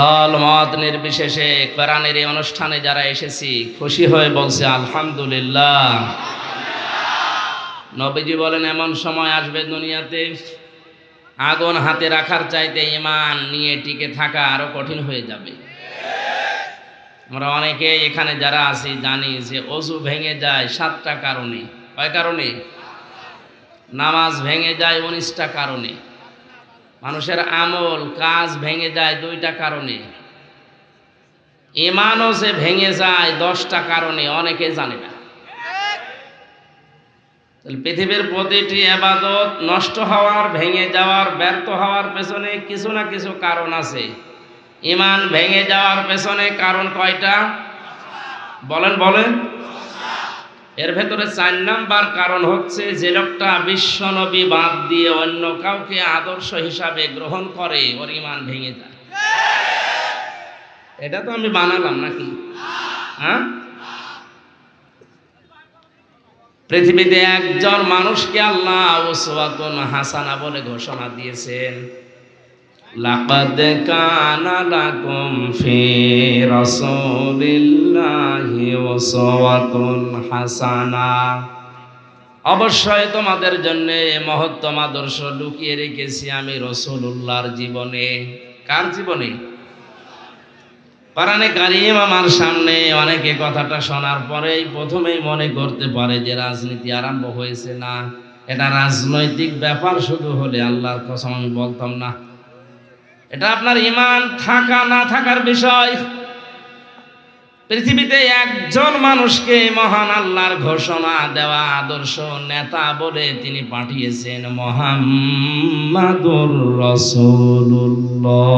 দল মত নির্বিশেষে কোরআনের এই অনুষ্ঠানে যারা এসেছি খুশি হয়ে বলছে আলহামদুলিল্লাহ। নবীজি বলেন এমন সময় আসবে দুনিয়াতে আগুন হাতে রাখার চাইতে ঈমান নিয়ে টিকে থাকা আরো কঠিন হয়ে যাবে। আমরা অনেকে এখানে যারা আছি জানি যে ওযু ভেঙে যায় 7টা কারণে। কয় কারণে? নামাজ ভেঙে যায় 19টা কারণে। মানুষের আমল কাজ ভেঙে যায় 2টা কারণে। ঈমানও যে ভেঙে যায় 10টা কারণে, অনেকে জানে না। পৃথিবীর প্রতিটি ইবাদত নষ্ট হওয়ার, ভেঙে যাওয়ার, ব্যর্থ হওয়ার পেছনে কিছু না কিছু কারণ আছে। ঈমান ভেঙে যাওয়ার পেছনে কারণ কয়টা? বলেন বলেন। এর ভেতরে 4 নাম্বার কারণ হচ্ছে যে লোকটা বিশ্বনবী বাদ দিয়ে অন্য কাউকে আদর্শ হিসাবে গ্রহণ করে ওর ঈমান ভেঙে যায়। এটা তো আমি বানালাম নাকি? হ্যাঁ, পৃথিবীতে একজন মানুষকে আল্লাহ উসওয়াতুন হাসানা বলে ঘোষণা দিয়েছেন, লাকাদ কানা লাকুম ফি রাসূলিল্লাহি উসওয়াতুন হাসানা। অবশ্যই তোমাদের জন্য মহত্তম আদর্শ লুকিয়ে রেখেছি আমি রাসূলুল্লাহর জীবনে। কার জীবনে? কোরআনে কারীম আমার সামনে। অনেকে কথাটা শোনার পরেই প্রথমেই মনে করতে পারে যে রাজনীতি আরম্ভ হয়েছে। না, এটা রাজনৈতিক ব্যাপার শুধু হলে আল্লাহর কসম আমি বলতাম না। এটা আপনার ঈমান থাকা না থাকার বিষয়। পৃথিবীতে একজন মানুষকে মহান আল্লাহর ঘোষণা দেওয়া আদর্শ নেতা বলে তিনি পাঠিয়েছেন, মুহাম্মাদুর রাসূলুল্লাহ।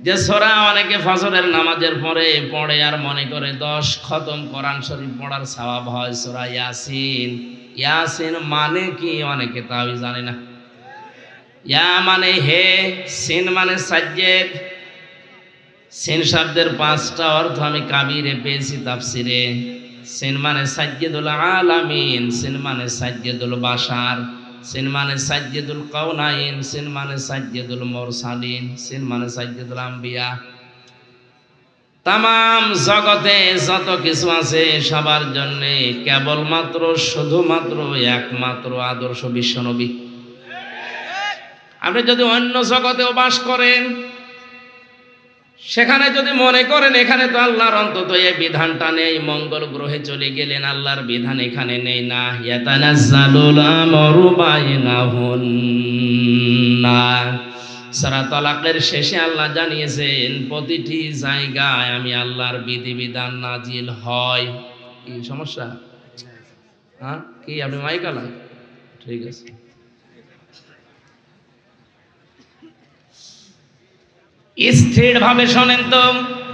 যে সূরা অনেকে ফজরের নামাজের পরে পড়ে আর মনে করে 10 খতম কোরআন শরীফ পড়ার সওয়াব হয়, সূরা ইয়াসিন। ইয়াসিন মানে কি অনেকে তাও জানে না। ইয়া মানে হে, সিন মানে সাজ্জেদ। সিন শব্দের 5টা অর্থ আমি কাবিরে পেয়েছি তাফসিরে। সিন মানে সাজ্জেদুল আলামিন, সিন মানে সাজ্জেদুল বাশার, সিন মানে সাজ্জেদুল কাউনাইন, সিন মানে সাজ্জেদুল মুরসালিন, সিন মানে সাজ্জেদুল আম্বিয়া। তামাম জগতে যত কিছু আছে সবার জন্য কেবলমাত্র শুধুমাত্র একমাত্র আদর্শ বিশ্বনবী। আপনি যদি অন্য জগতেও বাস করেন, সেখানে যদি মনে করেন এখানে তো আল্লাহর অন্তত এই বিধানটা নেই, মঙ্গল গ্রহে চলে গেলেন আল্লাহর বিধান এখানে নেই, না। ইয়াতানাজ্জালুল আমরু বাইনাহুন্না। সূরা তালাকের শেষে আল্লাহ জানিয়েছেন প্রতিটি জায়গায় আমি আল্লাহর বিধিবিধান নাজিল হয়। কি সমস্যা? হ্যাঁ, কি আপনি মাইক আলান? ঠিক আছে। স্থির ভাবে শোনেন তো।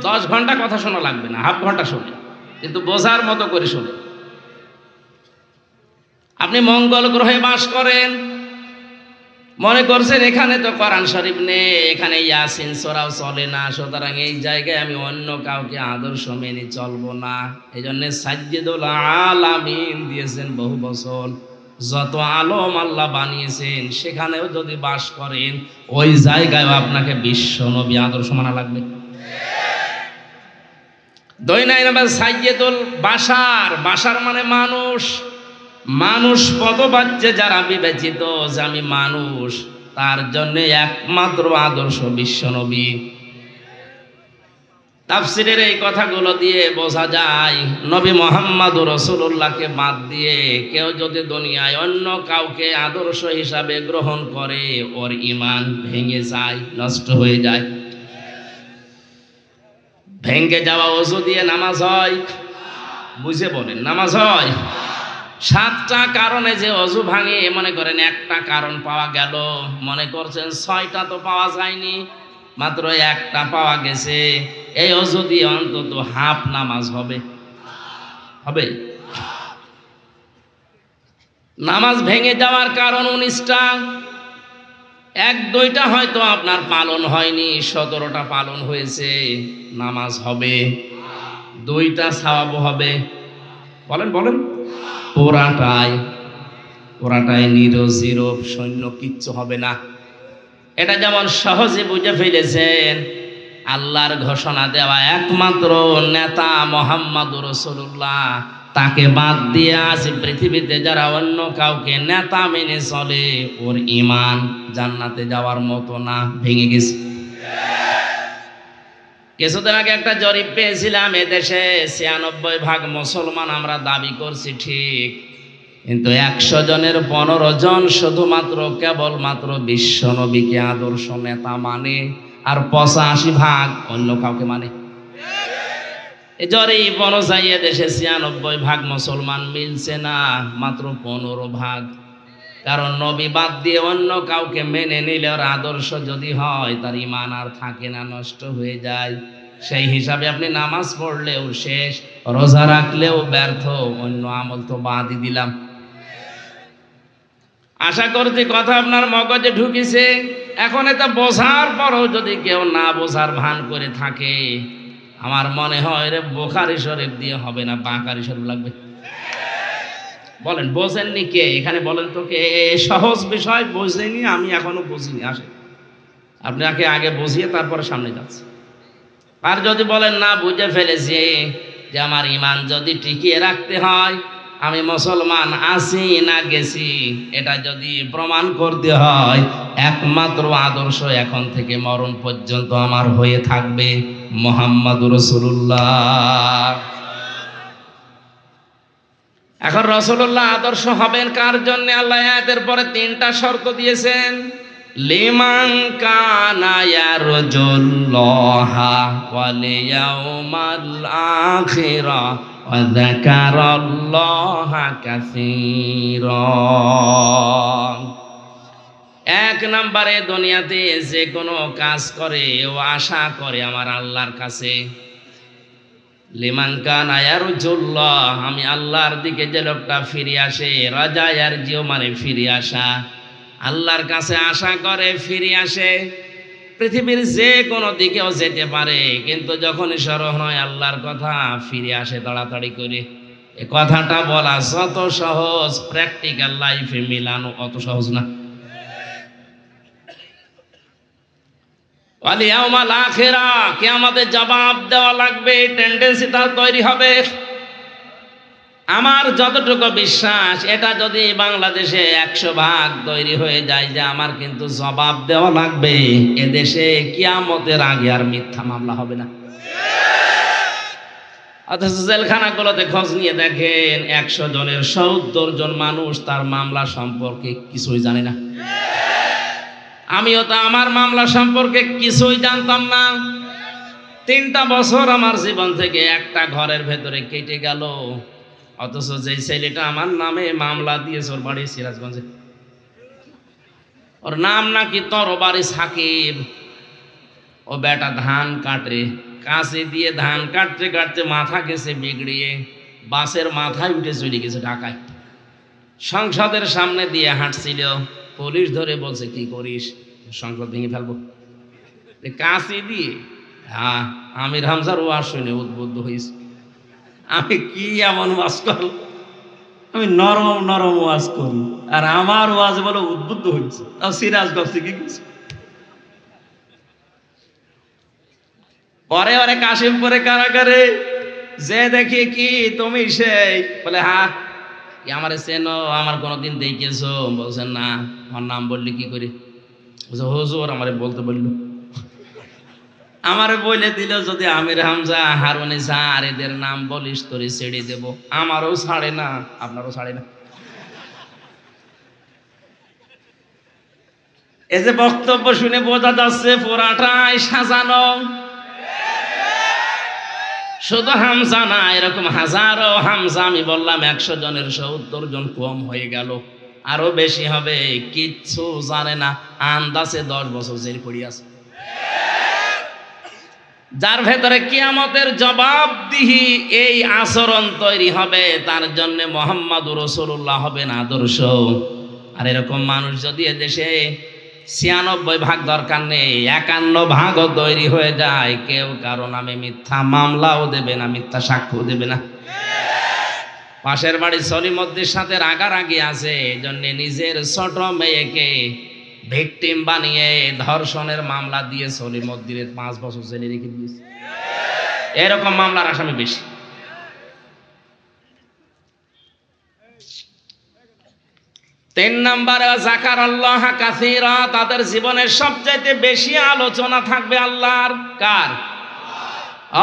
10 ঘন্টা কথা শোনা লাগবে না, হাফ ঘন্টা শোনেন, কিন্তু বোঝার মতো করে শোনেন। আপনি মঙ্গল গ্রহে বাস করেন, মনে করছেন এখানে তো কোরআন শরীফ নেই, এখানে ইয়াসিন সূরাও চলে না, সুতরাং এই জায়গায় আমি অন্য কাউকে আদর্শ মেনে চলবো না। এই জন্য সাজ্জেদুল আলামিন দিয়েছেন বহু বছর। যত আলম আল্লাহ বানিয়েছেন সেখানেও যদি বাস করেন ওই জায়গায় আপনাকে বিশ্ব নবী আদর্শ মানা লাগবে। 2 নাম্বার সাইয়্যিদুল বাশার। বাশার মানে মানুষ। মানুষ পদবাচ্য যারা বিবেচিত যে আমি মানুষ, তার জন্য একমাত্র আদর্শ বিশ্ব নবী। তাফসীরের এই কথাগুলো দিয়ে বোঝা যায় নবী মুহাম্মদুর রাসূলুল্লাহকে বাদ দিয়ে কেউ যদি দুনিয়ায় অন্য কাউকে আদর্শ হিসাবে গ্রহণ করে ওর ঈমান ভেঙে যায়, নষ্ট হয়ে যায়। ভেঙে যাওয়া ওযু দিয়ে নামাজ হয়? বুঝে বলেন, নামাজ হয়? 7টা কারণে যে ওযু ভাঙে, মনে করেন একটা কারণ পাওয়া গেল, মনে করছেন 6টা তো পাওয়া যায়নি, মাত্র একটা পাওয়া গেছে। এই ওযু দিয়ে অন্তত হাফ নামাজ হবে। হবে? নামাজ ভেঙে যাওয়ার কারণ 19টা। 1-2টা হয়তো আপনার পালন হয়নি, 17টা পালন হয়েছে। নামাজ হবে, 2টা সওয়াব হবে। বলেন বলেন। পুরাটাই নিরো জিরো, শূন্য, কিচ্ছু হবে না। এটা যেমন সহজে বুঝে ফেলেছেন, আল্লাহর ঘোষণা দেওয়া একমাত্র নেতা মুহাম্মদুর রাসূলুল্লাহ, তাকে বাদ দিয়ে আজ পৃথিবীতে যারা অন্য কাউকে নেতা মেনে চলে, ওর ঈমান জান্নাতে যাওয়ার মতো না, ভেঙে গেছে। কিছুদিন আগে একটা জরিপ পেয়েছিলাম, এদেশে ৯৬% মুসলমান আমরা দাবি করছি ঠিক, কিন্তু ১০০ জনের ১৫ জন শুধুমাত্র কেবলমাত্র বিশ্ব নবীকে আদর্শ নেতা মানে, আর ৮৫% অন্য কাউকে মানে। এই জরিপ অনুযায়ী এদেশে ৯৬% মুসলমান মিলছে না, মাত্র ১৫%। কারণ নবী বাদ দিয়ে অন্য কাউকে মেনে নিলে ওর আদর্শ যদি হয়, তার ঈমান আর থাকে না, নষ্ট হয়ে যায়। সেই হিসাবে আপনি নামাজ পড়লেও শেষ, রোজা রাখলেও ব্যর্থ, অন্য আমল তো বাদই দিলাম। আশা করছি কথা আপনার মগজে ঢুকিছে। এখন এটা বোঝার পরও যদি কেউ না বোঝার ভান করে থাকে, আমার মনে হয় রে বুখারী শরীফ দিয়ে হবে না, বাকারী শরীফ লাগবে। বলেন বোঝেননি কে এখানে? বলেন তো কে সহজ বিষয় বোঝেনি? আমি এখনো বুঝিনি। আসে আপনাকে আগে বুঝিয়ে তারপরে সামনে যাচ্ছে। আর যদি বলেন না বুঝে ফেলেছি, যে আমার ঈমান যদি টিকিয়ে রাখতে হয়, আমি মুসলমান আছি না গেছি, এটা যদি প্রমাণ করতে হয়, একমাত্র আদর্শ এখন থেকে মরণ পর্যন্ত আমার হয়ে থাকবে মুহাম্মদুর রাসূলুল্লাহ। এখন রাসূলুল্লাহ আদর্শ হবেন কার জন্য? আল্লাহ আয়াতের পরে ৩টা শর্ত দিয়েছেন। লিমান কানা ইয়ারজুল্লাহা ওয়াল ইয়াউমাল আখিরা ওয়া যাকারাল্লাহা কাসীরা। ১ নম্বরে দুনিয়াতে যে কোনো কাজ করে ও আশা করে আমার আল্লাহর কাছে। লিমান কানা ইয়ারজুল্লাহ, আমি আল্লাহর দিকে যে লোকটা ফিরে আসে, রাজা ইয়ারজিউ মানে ফিরে আসা, আল্লাহর কাছে আশা করে ফিরে আসে। পৃথিবীর যে কোনো দিকেও যেতে পারে, কিন্তু যখনই স্মরণ হয় আল্লাহর কথা, ফিরে আসে তাড়াতাড়ি করে। এ কথাটা বলা যত সহজ, প্র্যাকটিক্যাল লাইফে মিলানো অত সহজ না। ওয়াল ইয়াউমাল আখিরা, কিয়ামতে জবাব দেওয়া লাগবে, টেন্ডেন্সি তার তৈরি হবে। আমার যতটুকু বিশ্বাস, এটা যদি বাংলাদেশে ১০০% তৈরি হয়ে যায় যে আমার কিন্তু জবাব দেওয়া লাগবে, এদেশে কিয়ামতের আগে আর মিথ্যা মামলা হবে না। অথচ জেলখানাগুলোতে খোঁজ নিয়ে দেখেন, ১০০ জনের ৭০ জন মানুষ তার মামলা সম্পর্কে কিছুই জানে না। আমিও তো আমার মামলা সম্পর্কে কিছুই জানতাম না। ৩টা বছর আমার জীবন থেকে একটা ঘরের ভেতরে কেটে গেল। অথচ যে ছেলেটা আমার নামে মামলা দিয়েছে, ওর বাড়ি সিরাজগঞ্জে, ওর নাম নাকি তরবারি সাকিব। ও বেটা ধান কাটে, কাঁচি দিয়ে ধান কাটতে কাটতে মাথা গেছে বিগড়িয়ে, বাসের মাথায় উঠে চলে গেছে ঢাকায়। সংসদের সামনে দিয়ে হাঁটছিল, পুলিশ ধরে বলছে কি করিস? সংসদ ভেঙে ফেলবো কাঁচি দিয়ে। হ্যাঁ, আমির হামজার ওয়াজ শুনে উদ্বুদ্ধ হয়েছে। আমি কি এমন ওয়াজ করল? আমি নরম নরম ওয়াজ করি, আর আমার ওয়াজ বলে উদ্বুদ্ধ হয়েছে। তাও সিরাজগঞ্জ কি কিছু। পরে ওরে কাশিমপুরে কারাগারে যে দেখি, কি তুমি সেই? বলে হ্যাঁ। আমার চেনো? আমার কোনোদিন দেখেছো? বলছেন না। আমার নাম বললি কি করে? বলছে হুজুর আমারে বলতে বলল। আমারে বলে দিল, যদি আমির হামজা, হারুন আর এদের নাম বলিস তোরে ছেড়ে দেব। আমারও ছাড়ে না, আপনারও ছাড়ে না। এই যে বক্তব্য শুনে বোঝা যাচ্ছে পুরাটাই সাজানো। শুধু হামজা না, এরকম হাজারো হামজা। আমি বললাম ১০০ জনের ৭০ জন কম হয়ে গেল, আরো বেশি হবে। কিচ্ছু জানে না, আন্দাজে ১০ বছর জেল পড়ে আছে। যার ভেতরে কিয়ামতের জবাবদিহি এই আচরণ তৈরি হবে, তার জন্য মুহাম্মদুর রাসূলুল্লাহ হবেন আদর্শ। আর এরকম মানুষ যদি এদেশে ৯৬% দরকার নেই, ৫১% তৈরি হয়ে যায়, কেউ কারো নামে মিথ্যা মামলাও দেবে না, মিথ্যা সাক্ষ্য দেবে না। পাশের বাড়ি সলিমদ্দির সাথে রাগারাগি আছে, এই জন্য নিজের ছোট মেয়েকে ভিকটিম বানিয়ে ধর্ষণের মামলা দিয়ে সলিমুদ্দিনের 5 বছর জেলে রেখে দিয়েছে। এরকম মামলার আসামি বেশি। তিন নম্বরে যাকারাল্লাহ কাসীরা, তাদের জীবনের সবচাইতে বেশি আলোচনা থাকবে আল্লাহর। কার?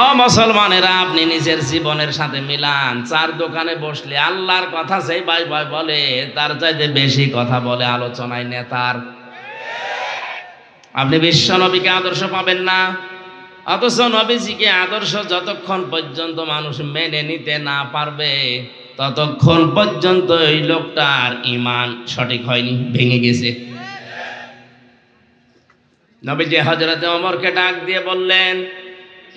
ও মুসলমানেরা, আপনি নিজের জীবনের সাথে মিলান। চার দোকানে বসলে আল্লাহর কথা সেই ভাই ভাই বলে, তার চাইতে বেশি কথা বলে আলোচনায় নেতার। আপনি বিশ্ব নবীকে আদর্শ পাবেন না, অথচ নবীজিকে আদর্শ যতক্ষণ পর্যন্ত মানুষ মেনে নিতে না পারবে ততক্ষণ পর্যন্ত এই লোকটার ঈমান সঠিক হয়নি, ভেঙে গেছে। নবীজি হযরত ওমরকে ডাক দিয়ে বললেন,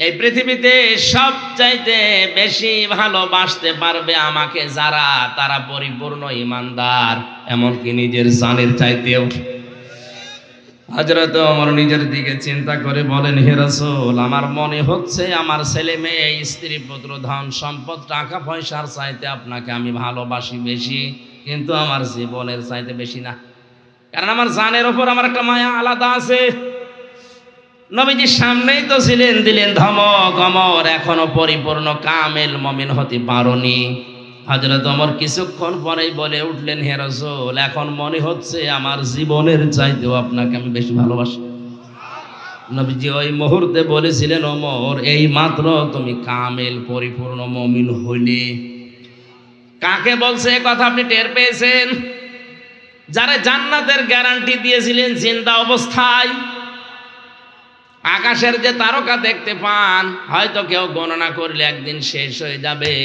এই পৃথিবীতে সবচাইতে বেশি ভালোবাসতে পারবে আমাকে যারা, তারা পরিপূর্ণ ঈমানদার, এমনকি নিজের জানের চাইতেও। হযরত ওমর নিজের দিকে চিন্তা করে বলেন, হে রাসূল, আমার মনে হচ্ছে আমার ছেলে মেয়ে, স্ত্রী পুত্র ধন সম্পদ টাকা পয়সার চাইতে আপনাকে আমি ভালোবাসি বেশি, কিন্তু আমার জীবনের চাইতে বেশি না। কারণ আমার জানের ওপর আমার একটা মায়া আলাদা আছে। নবীজির সামনেই তো ছিলেন, দিলেন ধমক, ওমর এখনো পরিপূর্ণ কামেল মুমিন হতে পারোনি। হযরত ওমর কিছুক্ষণ পরেই বলে উঠলেন, হে রাসূল, এখন মনে হচ্ছে আমার জীবনের চাইতেও আপনাকে আমি বেশি ভালোবাসি। নবীজি ওই মুহূর্তে বলেছিলেন, ওমর এই মাত্র তুমি কামেল পরিপূর্ণ মুমিন হইলে। কাকে বলছে এ কথা আপনি টের পেয়েছেন? যারা জান্নাতের গ্যারান্টি দিয়েছিলেন জিন্দা অবস্থায়। আকাশের যে তারকা দেখতে পান, হয়তো কেউ গণনা করলে একদিন শেষ হয়ে যাবে।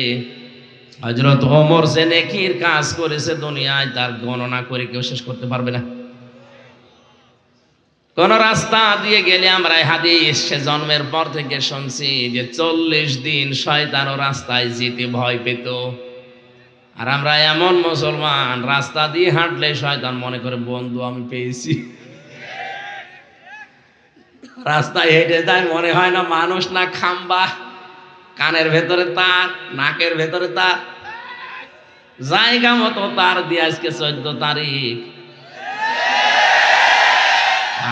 হযরত ওমর যে নেকির কাজ করেছে দুনিয়ায়, তার গণনা করে কেউ শেষ করতে পারবে না। কোন রাস্তা দিয়ে গেলে আমরা এই হাদিস সে জন্মের পর থেকে শুনছি যে 40 দিন শয়তানও রাস্তায় যেতে ভয় পেত। আর আমরা এমন মুসলমান, রাস্তা দিয়ে হাঁটলে শয়তান মনে করে বন্ধু আমি পেয়েছি। রাস্তায় হেঁটে যায়, মনে হয় না মানুষ না খাম্বা, কানের ভেতরে তার, নাকের ভেতরে তার, জায়গা মতো তার দিয়ে আজকে 14 তারিখ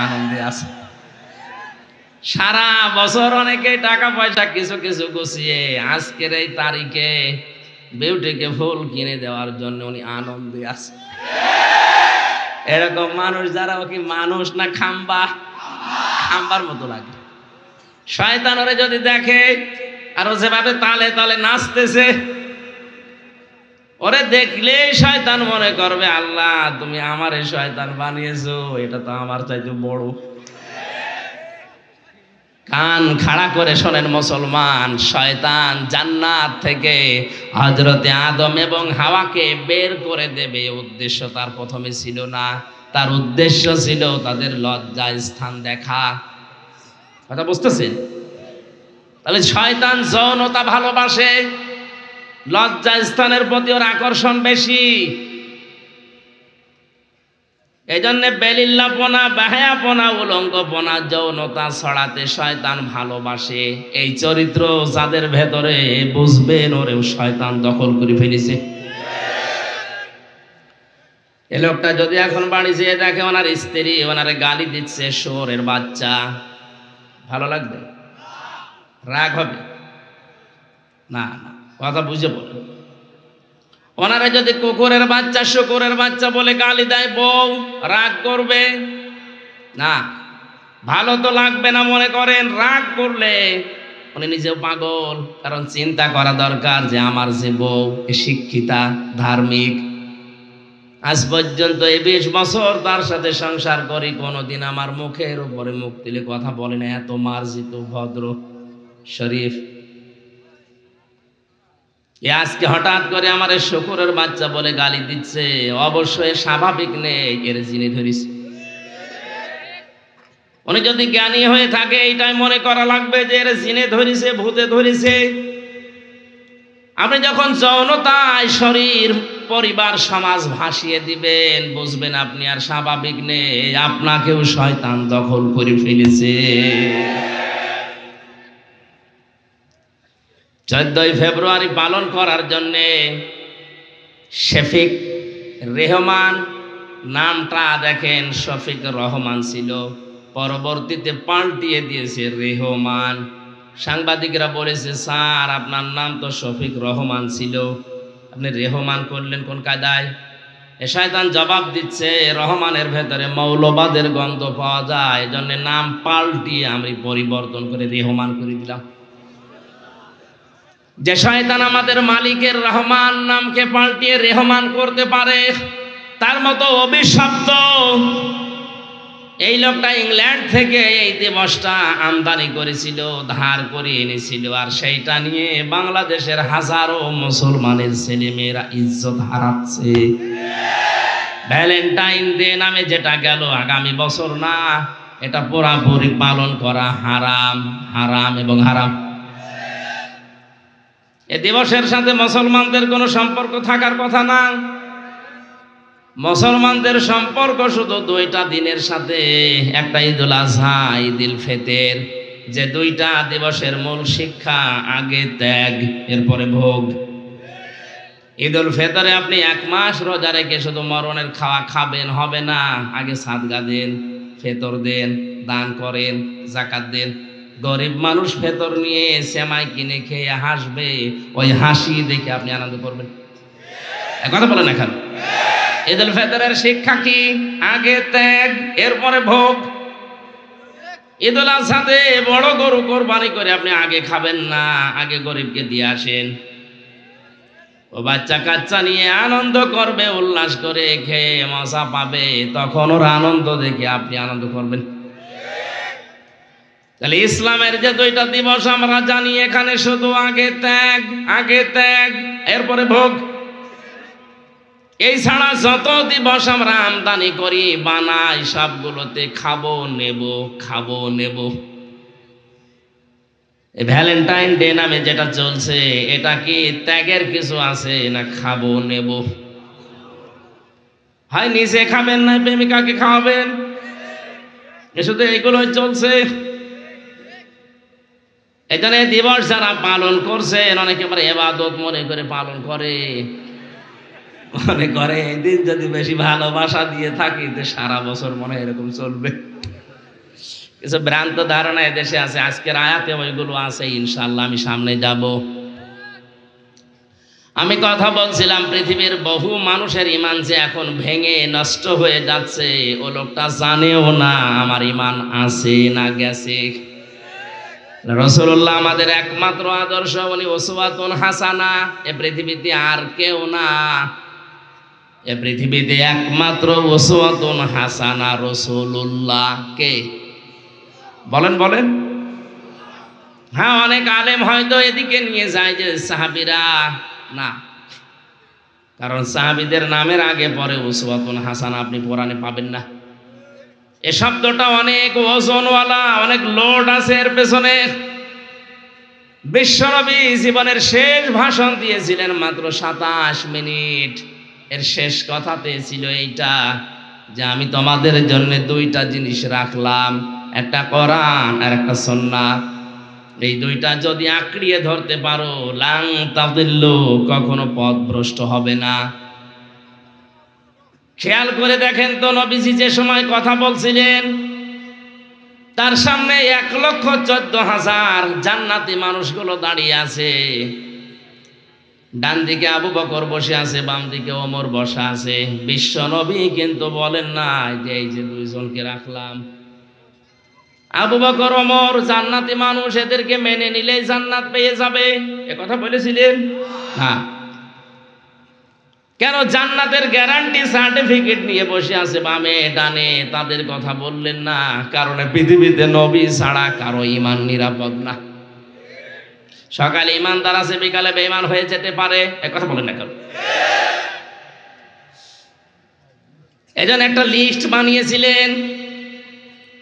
আনন্দে আছে। সারা বছর অনেকে টাকা পয়সা কিছু কিছু গুছিয়ে আজকের এই তারিখে বিউটিকে ফুল কিনে দেওয়ার জন্য উনি আনন্দে আছে। এরকম মানুষ যারা, ও কি মানুষ না খাম্বা? খাম্বার মতো লাগে। শয়তান ওরে যদি দেখে আর ও যেভাবে তালে তালে নাচতেছে, ওরে দেখলেই শয়তান মনে করবে আল্লাহ তুমি আমারে শয়তান বানিয়েছো, এটা তো আমার চাইতে বড়। কান খাড়া করে শোনেন মুসলমান, শয়তান জান্নাত থেকে হযরতে আদম এবং হাওয়াকে বের করে দেবে, উদ্দেশ্য তার প্রথমে ছিল না। তার উদ্দেশ্য ছিল তাদের লজ্জা স্থান দেখা। কথা বুঝতেছেন? তাহলে শয়তান যৌনতা ভালোবাসে, লজ্জা স্থানের প্রতি ওর আকর্ষণ বেশি। এই জন্য বেলিল্লাপনা, বাহায়াপনা, উলঙ্গপনা, যৌনতা ছড়াতে শয়তান ভালোবাসে। এই চরিত্র যাদের ভেতরে, বুঝবেন ওরেও শয়তান দখল করে ফেলেছে। এই লোকটা যদি এখন বাড়ি যেয়ে দেখে ওনার স্ত্রী ওনারে গালি দিচ্ছে, শুয়োরের বাচ্চা, ভালো লাগবে? রাগ হবে না? না, কথা বুঝে বলেন। ওনারা যদি কুকুরের বাচ্চা, শুকুরের বাচ্চা বলে গালি দেয়, বউ রাগ করবে না? ভালো তো লাগবে না মনে করেন? রাগ করলে উনি নিজেও পাগল। কারণ চিন্তা করা দরকার যে আমার যে বউ শিক্ষিতা, ধার্মিক, আজ পর্যন্ত এই 20 বছর তার সাথে সংসার করি, কোনোদিন আমার মুখের উপরে মুখ তুলে কথা বলে না, এত মার্জিত, ভদ্র, শরীফ। আজকে হঠাৎ করে আমার শুকুরের বাচ্চা বলে গালি দিচ্ছে, অবশ্যই স্বাভাবিক নেই, এর জিনে ধরিস। উনি যদি জ্ঞানী হয়ে থাকে এইটাই মনে করা লাগবে যে এর জিনে ধরিছে, ভূতে ধরিছে। আপনি যখন যৌনতায় শরীর, পরিবার, সমাজ ভাসিয়ে দিবেন, বুঝবেন আপনি আর স্বাভাবিক নেই, আপনাকেও শয়তান দখল করে ফেলেছে। 14ই ফেব্রুয়ারি পালন করার জন্যে শফিক রেহমান নামটা দেখেন শফিক রহমান ছিল, পরবর্তীতে পাল্টিয়ে দিয়েছে রেহমান। সাংবাদিকরা বলেছে, স্যার আপনার নাম তো শফিক রহমান ছিল, আপনি রেহমান করলেন কোন কায়দায়? এ শয়তান জবাব দিচ্ছে, রহমানের ভেতরে মৌলবাদের গন্ধ পাওয়া যায়, এজন্য নাম পাল্টিয়ে আমি পরিবর্তন করে রেহমান করে দিলাম। যে শয়তান আমাদের মালিকের রহমান নামকে পাল্টিয়ে রেহমান করতে পারে, তার মতো অভিশপ্ত এই লোকটা ইংল্যান্ড থেকে এই দিবসটা আমদানি করেছিল, ধার করে এনেছিল, আর সেইটা নিয়ে বাংলাদেশের হাজারো মুসলমানের ছেলেমেয়েরা ইজ্জত হারাচ্ছে। ভ্যালেন্টাইন ডে নামে যেটা গেল আগামী বছর না, এটা পুরাপুরি পালন করা হারাম, হারাম এবং হারাম। এ দিবসের সাথে মুসলমানদের কোনো সম্পর্ক থাকার কথা না। মুসলমানদের সম্পর্ক শুধু দুইটা দিনের সাথে, একটা ঈদুল আজহা, ঈদুল ফিতর, যে দুইটা দিবসের মূল শিক্ষা, আগে ত্যাগ এরপরে ভোগ। ঈদুল ফিতরে আপনি 1 মাস রোজা রেখে শুধু মরণের খাওয়া খাবেন হবে না, আগে সাদকা দেন, ফিতর দেন, দান করেন, যাকাত দেন। গরিব মানুষ ফিতর নিয়ে সেমাই কিনে খেয়ে হাসবে, ওই হাসি দেখে আপনি আনন্দ করবেন। কথা বলেন এখন। ঈদুল ফিতরের শিক্ষা কি? আগে ত্যাগ এরপরে ভোগ। ঈদুল আজহাতে বড় গরু কোরবানি করে আপনি আগে খাবেন না, আগে গরিবকে দিয়ে আসেন। ও বাচ্চা কাচ্চা নিয়ে আনন্দ করবে, উল্লাস করে খেয়ে মজা পাবে, তখন ওর আনন্দ দেখে আপনি আনন্দ করবেন। তাহলে ইসলামের যে দুইটা দিবস আমরা জানি, এখানে শুধু আগে ত্যাগ, আগে ত্যাগ এরপরে ভোগ। এই ছাড়া যত দিবস আমরা আমদানি করি, বানাই, সবগুলোতে খাবো নেব, খাবো নেব। এই ভ্যালেন্টাইন ডে নামে যেটা চলছে, এটা কি ত্যাগের কিছু আছে না খাবো নেব? হয় নিজে খাবেন না প্রেমিকাকে খাওয়াবেন, এ শুধু এইগুলোই চলছে। এই জন্য দিবস যারা পালন করছে, অনেকে ইবাদত মনে করে পালন করে, মনে করে এই দিন যদি বেশি ভালোবাসা দিয়ে থাকি তো সারা বছর মনে এরকম চলবে। কিছু ভ্রান্ত ধারণা এদেশে আছে, আজকের আয়াতে ওইগুলো আছে, ইনশাআল্লাহ আমি সামনে যাব। আমি কথা বলছিলাম, পৃথিবীর বহু মানুষের ইমান যে এখন ভেঙে নষ্ট হয়ে যাচ্ছে, ও লোকটা জানেও না আমার ইমান আছে না গেছে। রাসূলুল্লাহ আমাদের একমাত্র আদর্শ, উনি উসওয়াতুন হাসানা, এ পৃথিবীতে আর কেউ না। এ পৃথিবীতে একমাত্র উসওয়াতুন হাসানা রাসূলুল্লাহ। কে বলেন বলেন? হ্যাঁ, অনেক আলেম হয়তো এদিকে নিয়ে যায় যে সাহাবীরা না, কারণ সাহাবীদের নামের আগে পরে উসওয়াতুন হাসানা আপনি কোরআনে পাবেন না। এ শব্দটা অনেক ওজনওয়ালা, অনেক লোড আছে এর পেছনে। বিশ্বনবী জীবনের শেষ ভাষণ দিয়েছিলেন মাত্র 27 মিনিট। এর শেষ কথাতে ছিল এইটা, যে আমি তোমাদের জন্য দুইটা জিনিস রাখলাম, একটা কোরআন আর একটা সুন্নাহ। এই দুইটা যদি আঁকড়িয়ে ধরতে পারো, লাং তাদিল্লু, কখনো পথভ্রষ্ট হবে না। খেয়াল করে দেখেন তো, নবীজি যে সময় কথা বলছিলেন, তার সামনে 1,14,000 জান্নাতি মানুষগুলো দাঁড়িয়ে আছে। ডান দিকে আবু বকর বসে আছে, বাম দিকে ওমর বসা আছে। বিশ্ব নবী কিন্তু বলেন না যে এই যে দুইজনকে রাখলাম, আবু বকর ওমর জান্নাতি মানুষ, এদেরকে মেনে নিলেই জান্নাত পেয়ে যাবে, এ কথা বলেছিলেন না। কেন? জান্নাতের গ্যারান্টি সার্টিফিকেট নিয়ে বসে আছে বামে ডানে, তাদের কথা বললেন না, কারণ পৃথিবীতে নবী ছাড়া কারো ঈমান নিরাপদ না। সকালে ঈমানদার আছে, বিকালে বেঈমান হয়ে যেতে পারে, এ কথা বলেন না কেন? এজন্য একটা লিস্ট বানিয়েছিলেন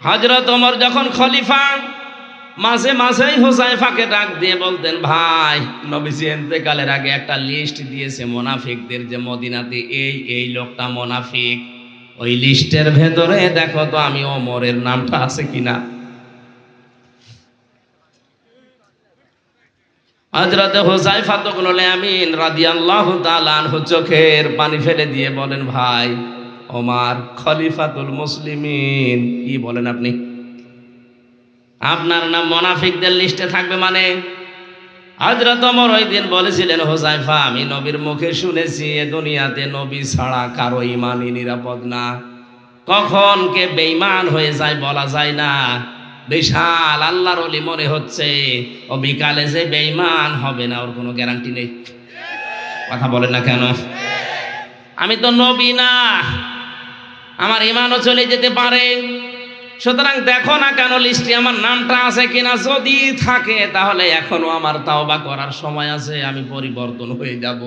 হযরত ওমর যখন খলিফা। মাঝে মাঝেই হুযায়ফাকে ডাক দিয়ে বলতেন, ভাই নবীজি ইন্তেকালের আগে একটা লিস্ট দিয়েছে মুনাফিকদের, যে মদিনাতে এই এই লোকটা মুনাফিক, ওই লিস্টের ভেতরে দেখো তো আমি ওমরের নামটা আছে কিনা। হযরত হুযায়ফা ইবনুল ইয়ামিন রাদিয়াল্লাহু তাআলা আনহু চোখের পানি ফেলে দিয়ে বলেন, ভাই ওমর খলিফাতুল মুসলিমিন। কি বলেন আপনি? আপনার নাম মুনাফিকদের লিস্টে থাকবে মানে? হযরত ওমর ওই দিন বলেছিলেন, হুযায়ফা আমি নবীর মুখে শুনেছি এ দুনিয়াতে নবী ছাড়া কারো ঈমানই নিরাপদ না। কখন কে বেঈমান হয়ে যায় বলা যায় না। বিশাল আল্লাহর ওলি মনে হচ্ছে, ও বিকালে যে বেঈমান হবে না ওর কোনো গ্যারান্টি নেই। কথা বলেন না কেন? আমি তো নবী না, আমার ঈমানও চলে যেতে পারে। সুতরাং দেখো না কেন লিস্টে আমার নামটা আছে কিনা। যদি থাকে তাহলে এখনো আমার তাওবা করার সময় আছে, আমি পরিবর্তন হয়ে যাব।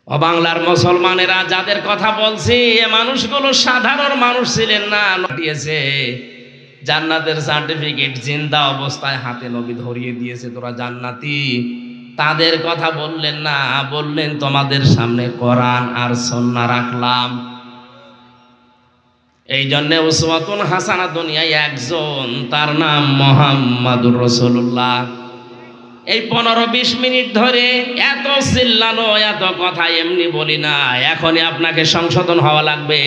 ও বাংলার মুসলমানেরা যাদের কথা বলছি, এ মানুষগুলো সাধারণ মানুষ ছিলেন না। দিয়েছে জান্নাতের সার্টিফিকেট জিন্দা অবস্থায় হাতে নবী ধরিয়ে দিয়েছে, তোরা জান্নাতি। তাদের কথা বললেন না, বললেন তোমাদের সামনে কোরআন আর সুন্নাহ রাখলাম। এই জন্য উসওয়াতুন হাসানা দুনিয়ায় একজন, তার নাম মুহাম্মাদুর রাসূলুল্লাহ। এই 15-20 মিনিট ধরে এত চিল্লানো, এত কথা এমনি বলি না। এখনই আপনাকে সংশোধন হওয়া লাগবে।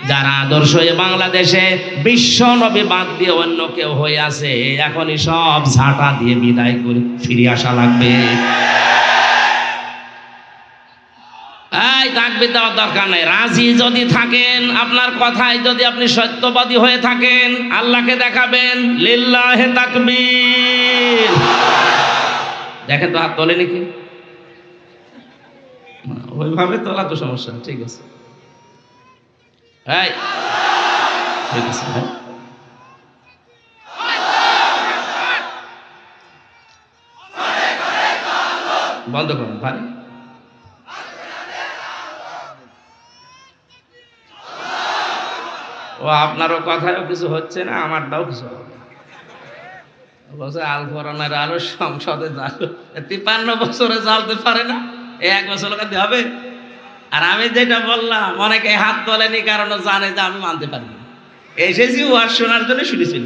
যারা আদর্শ বাংলাদেশে বিশ্ব নবী বাদ দিয়ে অন্য কেউ হয়ে আছে, এখনই সব ঝাঁটা দিয়ে বিদায় করে ফিরে আসা লাগবে। এই তাকবীর দেওয়ার দরকার নাই। রাজি যদি থাকেন, আপনার কথায় যদি আপনি সত্যবাদী হয়ে থাকেন, আল্লাহকে দেখাবেন। লিল্লাহে তাকবীর। দেখেন তো হাত তোলে নাকি? ওইভাবে তোলা তো সমস্যা। ঠিক আছে, ঠিক আছে। বন্ধ করুন ভাই। ও আপনারও কথায়ও কিছু হচ্ছে না, আমারটাও কিছু হবে না। বলছে আল কোরআনের আলো সংসদে জালো, 53 বছরে জ্বালতে পারে না, 1 বছর লাগাতে হবে। আর আমি যেটা বললাম, অনেকে হাত তোলেনি কারণ জানে যে আমি মানতে পারি না। এসেছি ওয়াজ শোনার জন্য শুনেছি,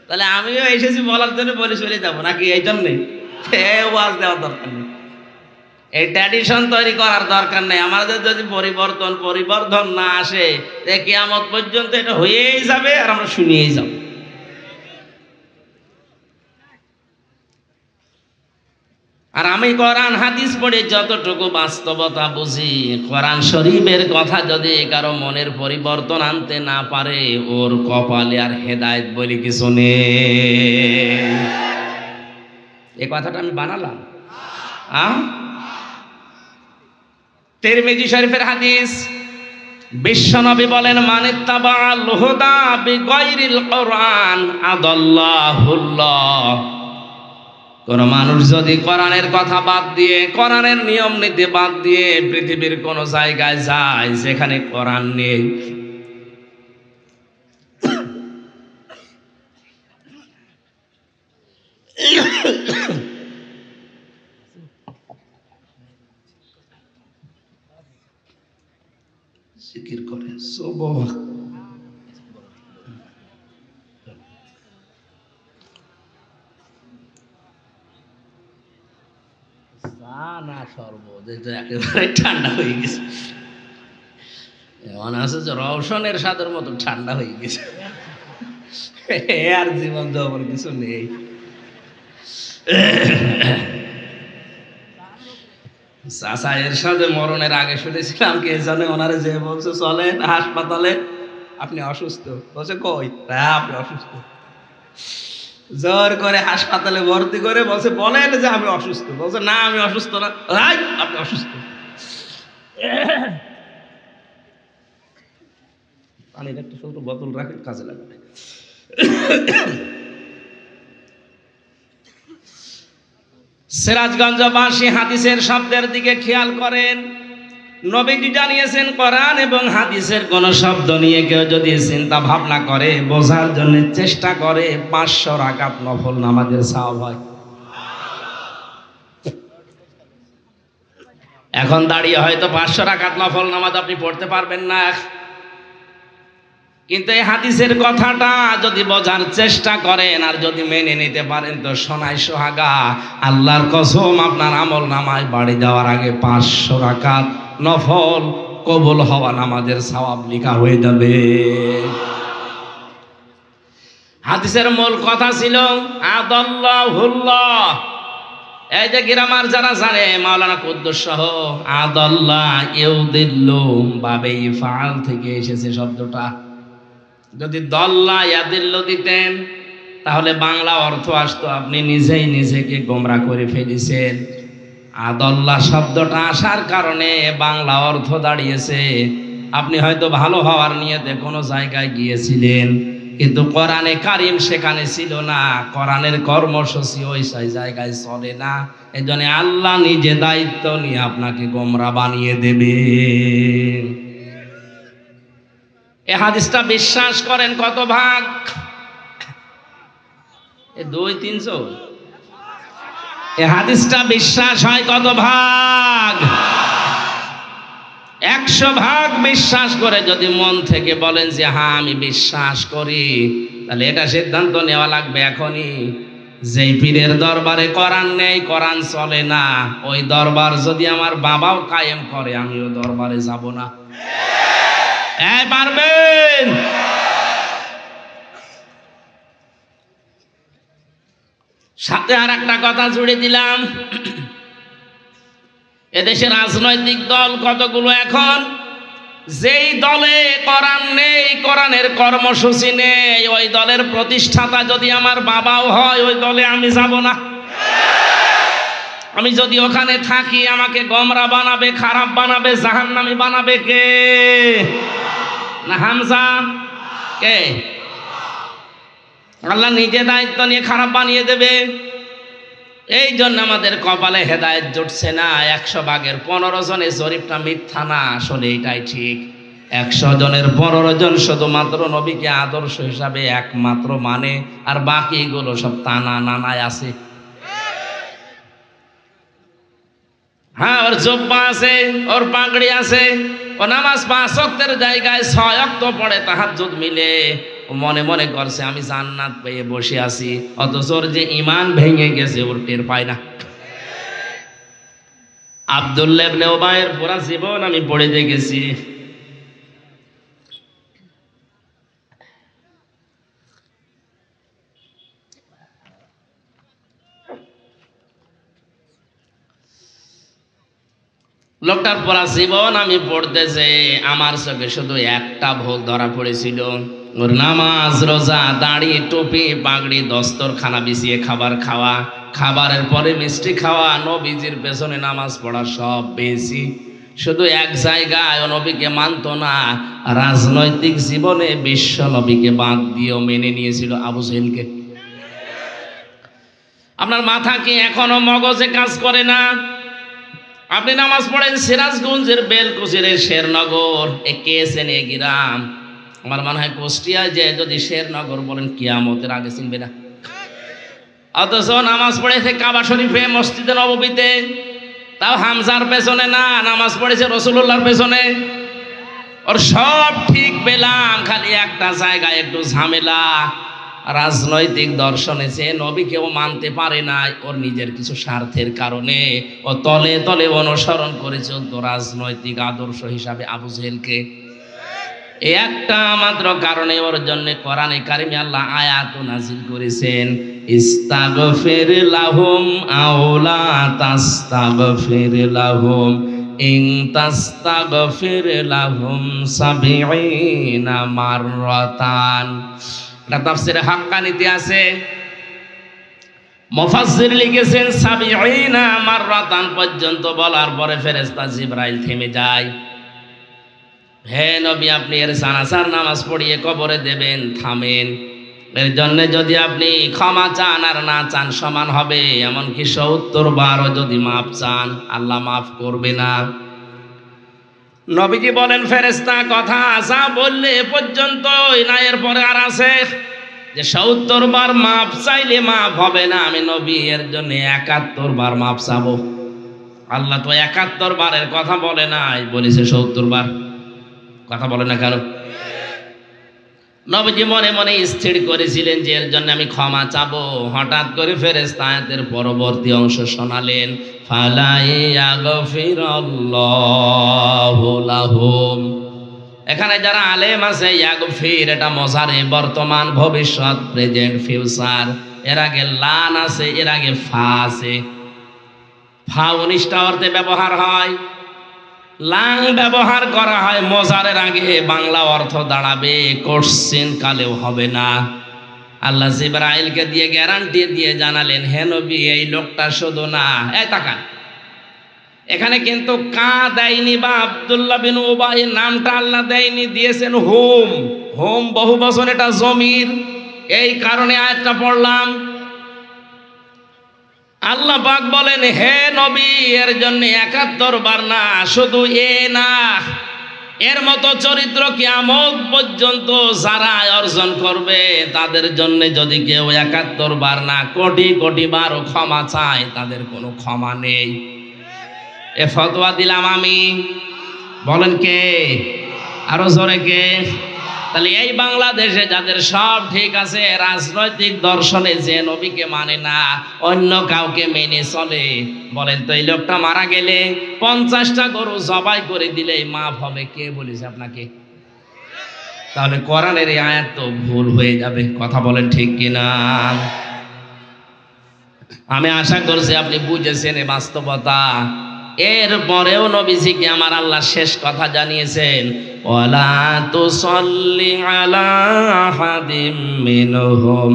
তাহলে আমিও এসেছি বলার জন্য বলে চলে যাবো নাকি? এই জন্যে ওয়াজ দেওয়ার দরকার নেই, এই ট্র্যাডিশন তৈরি করার দরকার নেই। আমাদের যদি পরিবর্তন না আসে, কিয়ামত পর্যন্ত এটা হয়েই যাবে আর আমরা শুনিয়েই যাব। আর আমি কোরআন হাদিস পড়ে যতটুকু বাস্তবতা বুঝি, কোরআন শরীফের কথা যদি কারো মনের পরিবর্তন আনতে না পারে, ওর কপালে আর হেদায়েত বলে কিছু নেই। এই কথাটা আমি বানালাম। তিরমিজি শরীফের হাদিস, বিশ্বনবী বলেন, মানিত্তাবাআল হুদা বিগাইরিল কোরআন আদাল্লাহুল্লাহ। কোন মানুষ যদি কোরআনের কথা বাদ দিয়ে, কোরআনের নিয়ম নীতি বাদ দিয়ে পৃথিবীর কোন জায়গায় যায় যেখানে কোরআন নেই, জিকির করে সুবহান না সর্বত একেবারে ঠান্ডা হয়ে গেছে। মনে হচ্ছে যে রওশনের স্বাদের মতো ঠান্ডা হয়ে গেছে, আর জীবন যাওয়ার কিছু নেই। চাচা এর সাথে মরণের আগে শুনেছিলাম কে জানে, ওনারে যে বলছে চলেন হাসপাতালে, আপনি অসুস্থ। বলছে কই? আপনি অসুস্থ। জোর করে হাসপাতালে ভর্তি করে বলছে বলেন যে আমি অসুস্থ। বলছে না আমি অসুস্থ না। আপনি অসুস্থ। পানির একটা ছোট বোতল রাখেন, কাজে লাগবে। সিরাজগঞ্জবাসী হাদিসের শব্দের দিকে খেয়াল করেন। নবীজি জানিয়েছেন, কোরআন এবং হাদিসের কোন শব্দ নিয়ে কেউ যদি চিন্তা ভাবনা করে, বোঝার জন্য চেষ্টা করে, 500 রাকাত নফল নামাজের সওয়াব হয়। এখন দাঁড়িয়ে হয়তো 500 রাকাত নফল নামাজ আপনি পড়তে পারবেন না, কিন্তু এই হাদিসের কথাটা যদি বোঝার চেষ্টা করেন আর যদি মেনে নিতে পারেন, তো সোনায় সোহাগা, আল্লাহর কসম আপনার আমল নামায় বাড়ি যাওয়ার আগে 500 রাকাত নফল কবুল হওয়া নামাজের সওয়াব লেখা হয়ে যাবে। হাদিসের মূল কথা ছিল আদাল্লাহুল্লাহ। এই যে গ্রামার যারা জানে মাওলানা কুদ্দুস সহ, আদাল্লাহ ইউদিল্লু বাবে ইফআল থেকে এসেছে শব্দটা। যদি দল্লা ইয়াদিল্লু দিতেন তাহলে বাংলা অর্থ আসতো আপনি নিজেই নিজেকে গোমরা করে ফেলেছেন। আদাল্লাহ শব্দটা আসার কারণে বাংলা অর্থ দাঁড়িয়েছে আপনি হয়তো ভালো হওয়ার নিয়তে কোনো জায়গায় গিয়েছিলেন, কিন্তু কোরআনে কারিম সেখানে ছিল না, কোরআনের কর্মসূচি ওই জায়গায় চলে না। এই জন্য আল্লাহ নিজে দায়িত্ব নিয়ে আপনাকে গোমরা বানিয়ে দেবে। এ হাদিসটা বিশ্বাস করেন কত ভাগ? 2-300। এ হাদিসটা বিশ্বাস হয় কত ভাগ? 100 ভাগ বিশ্বাস করে যদি মন থেকে বলেন যে হ্যাঁ আমি বিশ্বাস করি, তাহলে এটা সিদ্ধান্ত নেওয়া লাগবে এখনই, যেই পীরের দরবারে কোরআন নেই, কোরআন চলে না, ওই দরবার যদি আমার বাবাও কায়েম করে আমিও দরবারে যাব না। পারবেন? সাথে আর একটা কথা জুড়ে দিলাম, এদেশে রাজনৈতিক দল কতগুলো এখন, যেই দলে কোরআন নেই, কোরআনের কর্মসূচি নেই, ওই দলের প্রতিষ্ঠাতা যদি আমার বাবাও হয় ওই দলে আমি যাব না। আমি যদি ওখানে থাকি আমাকে গোমরা বানাবে, খারাপ বানাবে, জাহান্নামী বানাবে কে? না হামজা? কে? আল্লাহ নিজে দায়িত্ব নিয়ে খারাপ বানিয়ে দেবে। এই জন্য আমাদের কপালে হেদায়েত জুটছে না। 100 ভাগের 15 জনের জরিপটা মিথ্যা না, আসলে এটাই ঠিক। 100 জনের 15 জন শুধুমাত্র নবীকে আদর্শ হিসাবে একমাত্র মানে, আর বাকিগুলো সব তানা নানায় আছে। হ্যাঁ, ওর জুব্বা আছে, ওর পাগড়ি আছে, ও নামাজ 5 ওয়াক্তের জায়গায় 6 ওয়াক্ত পড়ে, তাহাজ্জুদ মিলে মনে মনে করছে আমি জান্নাত পেয়ে বসে আছি, অথচ ওর যে ঈমান ভেঙে গেছে ওর টের পায় না। আব্দুল্লাহ ইবনে উবাইয়ের পুরা জীবন আমি পড়ে দেখেছি। লোকটার পুরা জীবন আমি পড়তেছে, আমার চোখে শুধু একটা ভুল ধরা পড়েছিল, ওর নামাজ, রোজা, দাড়ি, টুপি, পাগড়ি, দস্তরখানা বিছিয়ে খাবার খাওয়া, খাবারের পরে মিষ্টি খাওয়া, নবীজির পেছনে নামাজ পড়া, সব পেয়েছি। শুধু এক জায়গায় ও নবীকে মানত না, রাজনৈতিক জীবনে বিশ্ব নবীকে বাদ দিয়েও মেনে নিয়েছিল আবু জেহেলকে। আপনার মাথা কি এখনো মগজে কাজ করে না? আপনি নামাজ পড়েন সিরাজগঞ্জের বেলকুচির শেরনগর, এ কেছেন এ গ্রাম, আমার মনে হয় কুষ্টিয়ায় যে যদি শেরনগর বলেন কিয়ামতের আগে চিনবে না। অথচ নামাজ পড়েছে কাবা শরীফে, মসজিদে নববীতে, তাও হামজার পেছনে না, নামাজ পড়েছে রাসূলুল্লাহর পেছনে। ওর সব ঠিক পেলাম, খালি একটা জায়গায় একটু ঝামেলা, রাজনৈতিক দর্শনে সে নবীকেও মানতে পারে না, ওর নিজের কিছু স্বার্থের কারণে ও তলে তলে অনুসরণ করে চলতো রাজনৈতিক আদর্শ হিসাবে আবু জেহেলকে। এই একটা মাত্র কারণে ওর জন্য কোরআনে কারিমে আল্লাহ আয়াত নাযিল করেছেন, ইস্তাগফির লাহুম আও লা তাস্তাগফির লাহুম ইন তাস্তাগফির লাহুম ৭০ মাররাতান। এটা তাফসীরে হাক্কানীতে আছে, মুফাসসির লিখেছেন ৭০ মাররাতান পর্যন্ত বলার পরে ফেরেশতা জিবরাইল থেমে যায়। হে নবী, আপনি এর জানাজার নামাজ পড়িয়ে কবরে দেবেন, থামেন। এর জন্য যদি আপনি ক্ষমা চান আর না চান সমান হবে, এমনকি ৭০ বারও যদি মাফ চান আল্লাহ মাফ করবে না। নবীজি বলেন, ফেরেশতা কথা যা বললে এ পর্যন্তই না, এর পরে আর আছে যে ৭০ বার মাফ চাইলে মাফ হবে না। আমি নবী এর জন্য ৭১ বার মাফ চাবো। আল্লাহ তো ৭১ বারের কথা বলে নাই, বলেছে ৭০ বার। কথা বলে না কেন? নবীজি মনে মনে স্থির করেছিলেন যে এর জন্য আমি ক্ষমা চাবো। হঠাৎ করে ফেরেশতা আয়াতের পরবর্তী অংশ শোনালেন, ফালা ইয়াগফিরাল্লাহু লাহুম। এখানে যারা আলেম আছে, ইয়াগফির এটা মজারে, বর্তমান, ভবিষ্যৎ, প্রেজেন্ট, ফিউচার। এর আগে লান আছে, এর আগে ফা আছে। ফা 19টা অর্থে ব্যবহার হয়, লাং ব্যবহার করা হয় মজারের আগে। বাংলা অর্থ দাঁড়াবে কোশ্চেন কালেও হবে না। আল্লাহ জিবরাইলকে দিয়ে গ্যারান্টি দিয়ে জানালেন, হে নবী, এই লোকটা শুধু না, এই তাকান, এখানে কিন্তু কা দেয়নি বা আব্দুল্লাহ বিন উবাই নামটা আল্লাহ দেয়নি, দিয়েছেন হুম। হুম বহু বচন, এটা জমির, এই কারণে আয়াতটা পড়লাম। আল্লাহ পাক বলেন, হে নবী, এর জন্য 71 বার না, শুধু এ না, এর মতো চরিত্র কিয়ামত পর্যন্ত যারা অর্জন করবে তাদের জন্য যদি কেউ 71 বার না কোটি কোটি বারও ক্ষমা চায়, তাদের কোনো ক্ষমা নেই। এ ফতোয়া দিলাম আমি, বলেন কে? আরো জোরে কে? তাহলে এই বাংলাদেশে যাদের সব ঠিক আছে, রাজনৈতিক দর্শনে যে নবীকে মানে না, অন্য কাউকে মেনে চলে, বলেন তো এই লোকটা মারা গেলে 50টা গরু জবাই করে দিলে মাফ হবে? কে বলেছে আপনাকে? তাহলে কোরআনের এই আয়াত তো ভুল হয়ে যাবে। কথা বলেন ঠিক কিনা? আমি আশা করছি আপনি বুঝেছেন এই বাস্তবতা। এরপরেও নবীজিকে আমার আল্লাহ শেষ কথা জানিয়েছেন, ওয়ালা তুসাল্লি আলা আহাদিম মিনহুম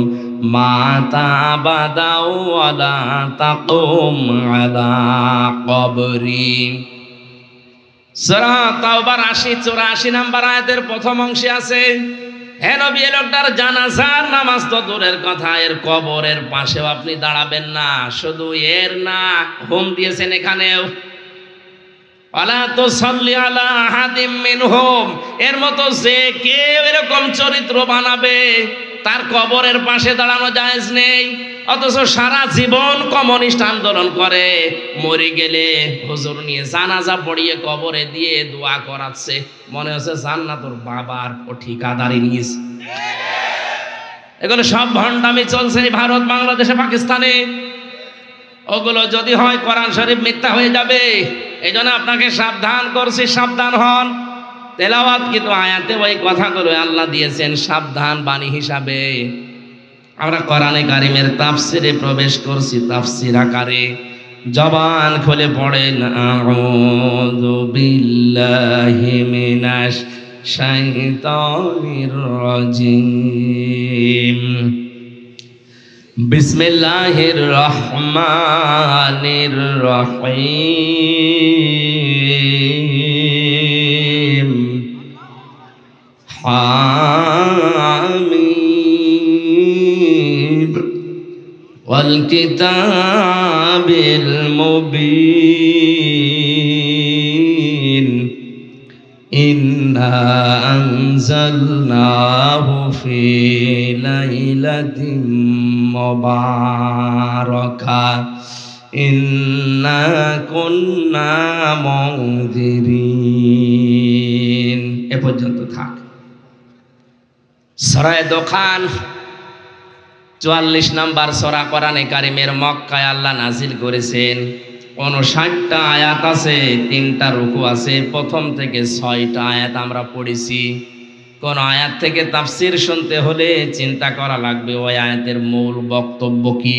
মাতা আবাদা ওয়ালা তাকুম আলা কবরি। সূরা তাওবার 80-84 নাম্বার আয়াতের প্রথম অংশে আছে, হে নবী, এই লোকটার জানাজার নামাজ তো দূরের কথা, এর কবরের পাশেও আপনি দাঁড়াবেন না। শুধু এর না, হুম দিয়েছেন এখানেও, ওয়ালা তুসাল্লি আলা আহাদিম মিনহুম, এর মতো যে কেউ এরকম চরিত্র বানাবে তার কবরের পাশে দাঁড়ানো জায়েজ নেই। অথচ সারা জীবন কমিউনিস্ট আন্দোলন করে, মরে গেলে হুজুর নিয়ে জানাজা পড়িয়ে কবরে দিয়ে দোয়া করাচ্ছে, মনে হচ্ছে জান্নাতুর বাবার ও ঠিকাদারি নিয়েছে। এগুলো সব ভণ্ডামি চলছে ভারত, বাংলাদেশে, পাকিস্তানে। ওগুলো যদি হয় কোরআন শরীফ মিথ্যা হয়ে যাবে। এই জন্য আপনাকে সাবধান করছি, সাবধান হন। তেলাওয়াত কিন্তু আয়াতে ওই কথাগুলো আল্লাহ দিয়েছেন সাবধান বাণী হিসাবে। আমরা কোরআনে কারিমের তাফসিরে প্রবেশ করছি, তাফসির আকারে। জবান খুলে পড়েন, আউযু বিল্লাহি মিনাশ শাইতানির রাজিম, বিসমিল্লাহির রহমানির রহিম, হামিম ওয়াল কিতাবিল মুবিন, ইন্না আনজালনাহু ফি লাইলাতিন মুবারাকা, ইন্না কুন্না মুনজিরিন। এ পর্যন্ত থাক। সূরা দোখান 44 নাম্বার সূরা কোরআনে কারিমের, মক্কায় আল্লাহ নাজিল করেছেন। 59টা আয়াত আছে, 3টা রুকু আছে। প্রথম থেকে 6টা আয়াত আমরা পড়েছি। কোন আয়াত থেকে তাফসির শুনতে হলে চিন্তা করা লাগবে ওই আয়াতের মূল বক্তব্য কি।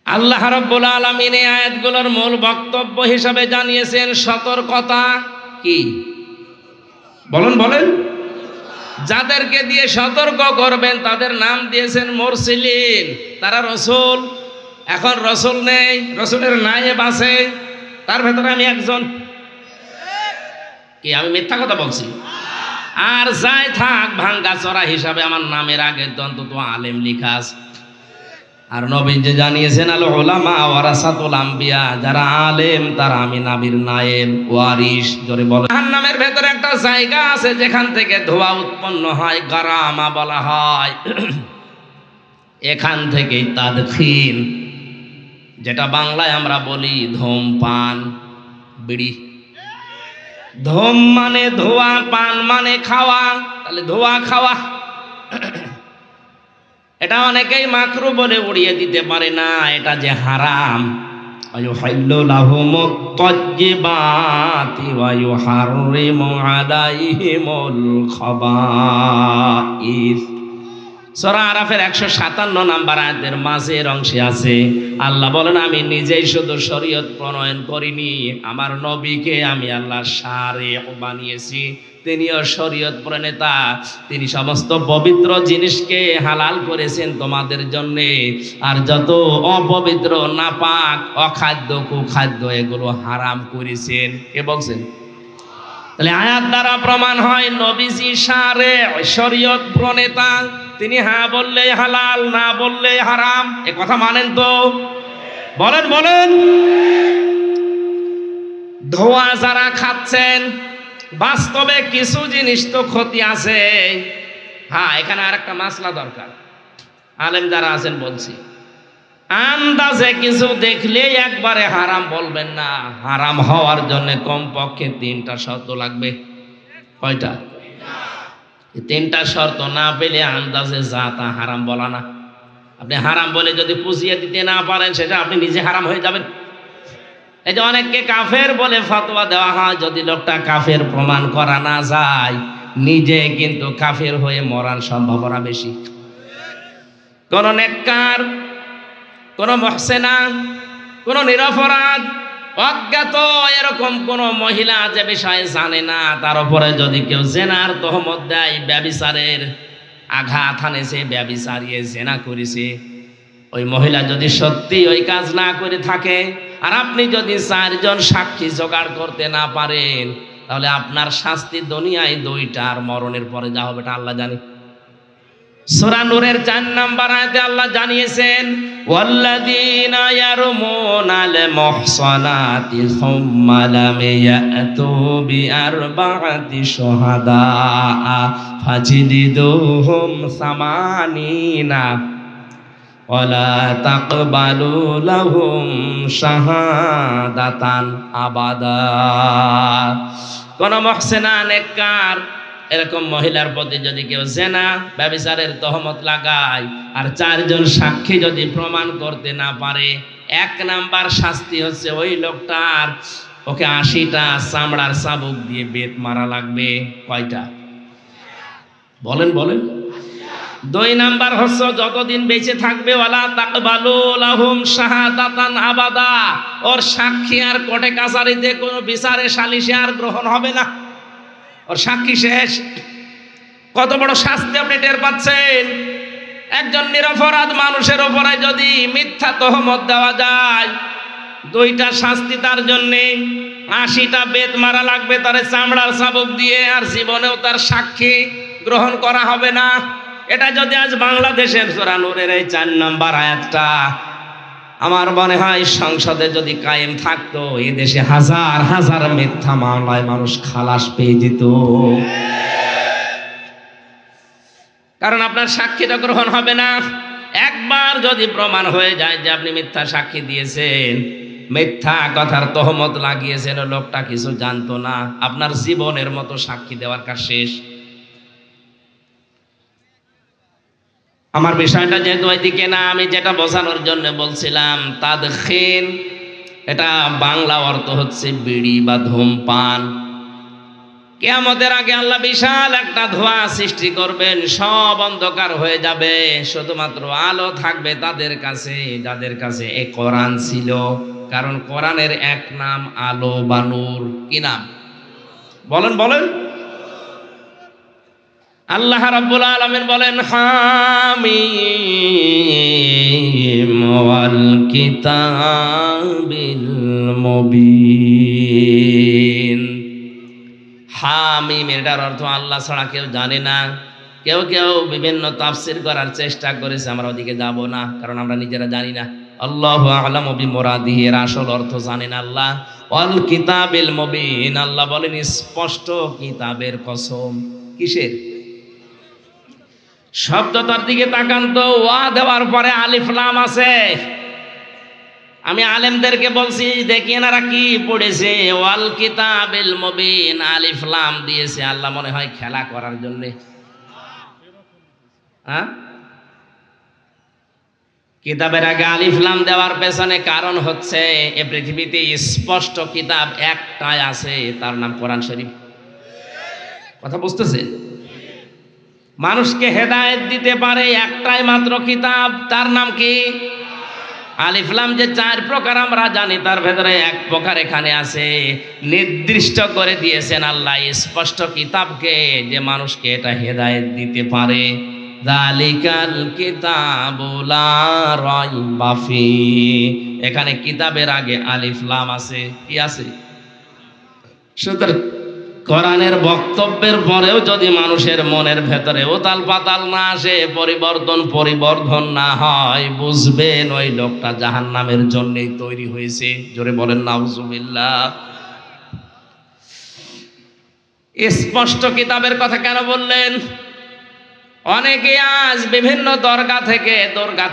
আল্লাহ রাব্বুল আলামিন এই আয়াতগুলোর মূল বক্তব্য হিসাবে জানিয়েছেন সতর্কতা। কি বলেন? বলেন। যাদেরকে দিয়ে সতর্ক করবেন তাদের নাম দিয়েছেন মুরসিলিন, তারা রসুল। এখন রসুল নেই, রসুলের নায়েব আছে, তার ভেতরে আমি একজন। কি আমি মিথ্যা কথা বলছি? আর যাই থাক, ভাঙ্গা চড়া হিসাবে আমার নামের আগে অন্তত আলেম লিখা আছে। আর নবী যে জানিয়েছেন, আল উলামা ওয়ারাসাতুল আম্বিয়া, যারা আলেম তারা আমি নবীর নায়েব ওয়ারিস। জোরে বলে। জাহান্নামের ভেতরে একটা জায়গা আছে যেখান থেকে ধোঁয়া উৎপন্ন হয়, গারামা বলা হয়। এখান থেকেই তাদখিন, যেটা বাংলায় আমরা বলি ধূমপান, বিড়ি। ধূম মানে ধোঁয়া, পান মানে খাওয়া। তাহলে ধোয়া খাওয়া এটা অনেকেই মাকরু বলে উড়িয়ে দিতে পারে না, এটা যে হারাম। ওয়ায়ুহিল্লু লাহুমুত তাইয়্যিবাতি ওয়া ইউহাররিমু আলাইহিমুল খাবাইস। সূরা আরাফের 157 নম্বর আয়াতের মাঝের অংশে আছে, আল্লাহ বলেন আমি নিজেই শুধু শরীয়ত প্রণয়ন করিনি, আমার নবীকে আমি আল্লাহ শারিহ বানিয়েছি, তিনিও শরীয়ত প্রণেতা। তিনি সমস্ত পবিত্র জিনিসকে হালাল করেছেন তোমাদের জন্য, আর যত অপবিত্র নাপাক অখাদ্য কুখাদ্য এগুলো হারাম করেছেন। কে বলছেন? তাহলে আয়াত দ্বারা প্রমাণ হয় নবীজি শারিহ, শরীয়ত প্রণেতা। তিনি হ্যাঁ বললে হালাল, না বললে হারাম। এ কথা মানেন তো? বলেন বলেন। ধোঁয়া যারা খাচ্ছেন, বাস্তবে কিছু জিনিস তো ক্ষতি আছে। হ্যাঁ, এখানে আরেকটা মাসলা দরকার। আলেম যারা আছেন বলছি, আন্দাজে কিছু দেখলেই একবারে হারাম বলবেন না। হারাম হওয়ার জন্য কমপক্ষে 3টা শর্ত লাগবে। কয়টা? 3টা শর্ত না পেলে আন্দাজে যা তা হারাম বলা না। আপনি হারাম বলে যদি পুষিয়ে দিতে না পারেন, সেটা আপনি নিজে হারাম হয়ে যাবেন। এই যে অনেককে কাফের বলে ফতোয়া দেওয়া হয়, যদি লোকটা কাফের প্রমাণ করা না যায়, নিজে কিন্তু কাফের হয়ে মরার সম্ভাবনা বেশি। কোন নেককার, কোন মুহসিনা, কোন নিরপরাধ, অজ্ঞাত এরকম কোন মহিলা যে বিষয়ে জানে না, তার উপরে যদি কেউ জেনার তহমত দেয়, ব্যভিচারের আঘাত হানেছে, ব্যভিচারিয়ে জেনা করেছে, ওই মহিলা যদি সত্যি ওই কাজ না করে থাকে, আর আপনি যদি 4 জন সাক্ষী জোগাড় করতে না পারেন, তাহলে আপনার শাস্তি দুনিয়ায় 2টা, আর মরণের পরে যা হবে এটা আল্লাহ জানে। সূরা নূরের 4 নম্বর আয়াতে আল্লাহ জানিয়েছেন, ওয়াল্লাযীনা ইয়ারমুনাল মুহসানাতি সুম্মা লাম ইয়াতু বিআরবা'তি শুহাদা ফাজলিদুহুম 80 ওয়ালা তাকবালু লাহুম শাহাদাতান আবাদা। কোন মুহসিনা নেককার এরকম মহিলার প্রতি যদি কেউ জেনা ব্যভিচারের তহমত লাগায়, আর 4 জন সাক্ষী যদি প্রমাণ করতে না পারে, 1 নাম্বার শাস্তি হচ্ছে ওই লোকটার ওকে 80টা চামড়ার চাবুক দিয়ে বেত মারা লাগবে। কয়টা? বলেন বলেন। 2 নাম্বার হচ্ছে যতদিন বেঁচে থাকবে, ওয়ালা তাকবালু লাহুম শাহাদাতান আবাদা, ওর সাক্ষী আর কোর্টে কাছারিতে কোনো বিচারে সালিশে আর গ্রহণ হবে না, ওর সাক্ষী শেষ। কত বড় শাস্তি আপনি টের পাচ্ছেন? একজন নিরপরাধ মানুষের উপরে যদি মিথ্যা তহমত দেওয়া যায়, 2টা শাস্তি তার জন্যে। 80টা বেত মারা লাগবে তার চামড়ার চাবুক দিয়ে, আর জীবনেও তার সাক্ষী গ্রহণ করা হবে না। এটা যদি আজ বাংলাদেশের সূরা নূরের এই 4 নম্বর আয়াতটা আমার মনে হয় সংসদে যদি কায়েম থাকতো, এই দেশে হাজার হাজার মিথ্যা মামলায় মানুষ খালাস পেয়ে যেত। কারণ আপনার সাক্ষীটা গ্রহণ হবে না। একবার যদি প্রমাণ হয়ে যায় যে আপনি মিথ্যা সাক্ষী দিয়েছেন, মিথ্যা কথার তহমত লাগিয়েছেন, লোকটা কিছু জানতো না, আপনার জীবনের মতো সাক্ষী দেওয়ার কাজ শেষ। আমার বিষয়টা যেহেতু ওইদিকে না, আমি যেটা বোঝানোর জন্য বলছিলাম, তাদখিন, এটা বাংলা অর্থ হচ্ছে বিড়ি বা ধূমপান। কিয়ামতের আগে আল্লাহ বিশাল একটা ধোঁয়া সৃষ্টি করবেন, সব অন্ধকার হয়ে যাবে, শুধুমাত্র আলো থাকবে তাদের কাছে যাদের কাছে এই কোরআন ছিল। কারণ কোরআনের এক নাম আলো বা নূর। কি নাম? বলেন বলেন। আল্লাহ রাব্বুল আলামিন বলেন, হামিম ওয়াল কিতাবিল মুবিন। হামিম এটার অর্থ আল্লাহ ছাড়া কেউ জানে না। কেউ কেউ বিভিন্ন তাফসীর করার চেষ্টা করেছে, আমরা ওদিকে যাব না, কারণ আমরা নিজেরা জানি না। আল্লাহু আ'লামু বিমুরাদিহি, এর আসল অর্থ জানেন আল্লাহ। ওয়াল কিতাবিল মুবিন, আল্লাহ বলেন স্পষ্ট কিতাবের কসম। কিসের? শব্দটার দিকে তাকান তো, ওয়া দেওয়ার পরে আলিফ লাম আছে। আমি আলেমদেরকে বলছি, দেখি এনারা কি পড়েছে, ওয়াল কিতাবিল মুবিন আলিফ লাম দিয়েছে। আল্লাহ মনে হয় খেলা করার জন্য হ্যাঁ, কিতাবের আগে আলিফ লাম দেওয়ার পেছনে কারণ হচ্ছে এ পৃথিবীতে স্পষ্ট কিতাব একটাই আছে, তার নাম কোরআন শরীফ। কথা বুঝতেছে? মানুষকে হেদায়েত দিতে পারে একটাই মাত্র কিতাব, তার নাম কি? আলিফ লাম। যে 4 প্রকার আমরা জানি তার ভেতরে এক প্রকার এখানে আছে, নির্দিষ্ট করে দিয়েছেন আল্লাহ স্পষ্ট কিতাবকে, যে মানুষকে এটা হেদায়েত দিতে পারে। যালিকাল কিতাবু লা রাইবা ফি, এখানে কিতাবের আগে আলিফ লাম আছে। কি আছে? সুতরাং কোরআনের বক্তব্যের পরেও যদি মানুষের মনের ভেতরে উতাল পাতাল না আসে, পরিবর্ধন না হয়, বুঝবেন ওই লোকটা জাহান্নামের জন্যই তৈরি হয়েছে। জোরে বলেন নাউজুবিল্লাহ। স্পষ্ট কিতাবের কথা কেন বললেন? অনেকে আজ বিভিন্ন দরগা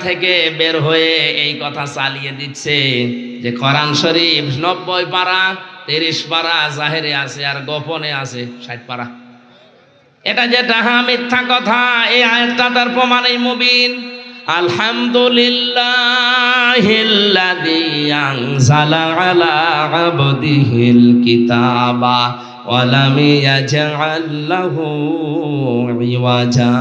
থেকে বের হয়ে এই কথা চালিয়ে দিচ্ছে যে কোরআন শরীফ 90 পারা, 30 পারা জাহেরে আছে আর গোপনে আছে 60 পারা। এটা যেটা মিথ্যা কথা। এই আয়াতটা তার প্রমাণই মুবিন। আলহামদুলিল্লাহিল্লাযী আনজালা আলা আবদিহিল কিতাবা ওয়া লাম ইয়াজআল লাহু ইওয়াজা।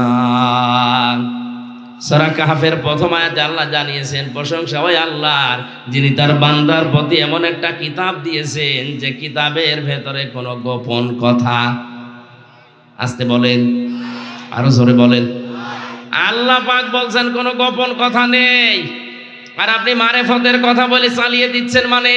সূরা কাহফের প্রথম আয়াতে আল্লাহ জানিয়েছেন প্রশংসা ওই আল্লাহর, যিনি তার বান্দার প্রতি এমন একটা কিতাব দিয়েছেন যে কিতাবের ভেতরে কোনো গোপন কথা, আস্তে বলেন, আরো জোরে বলেন, আল্লাহ পাক বলছেন কোনো গোপন কথা নেই। আর আপনি মারেফতের কথা বলে চালিয়ে দিচ্ছেন মানে।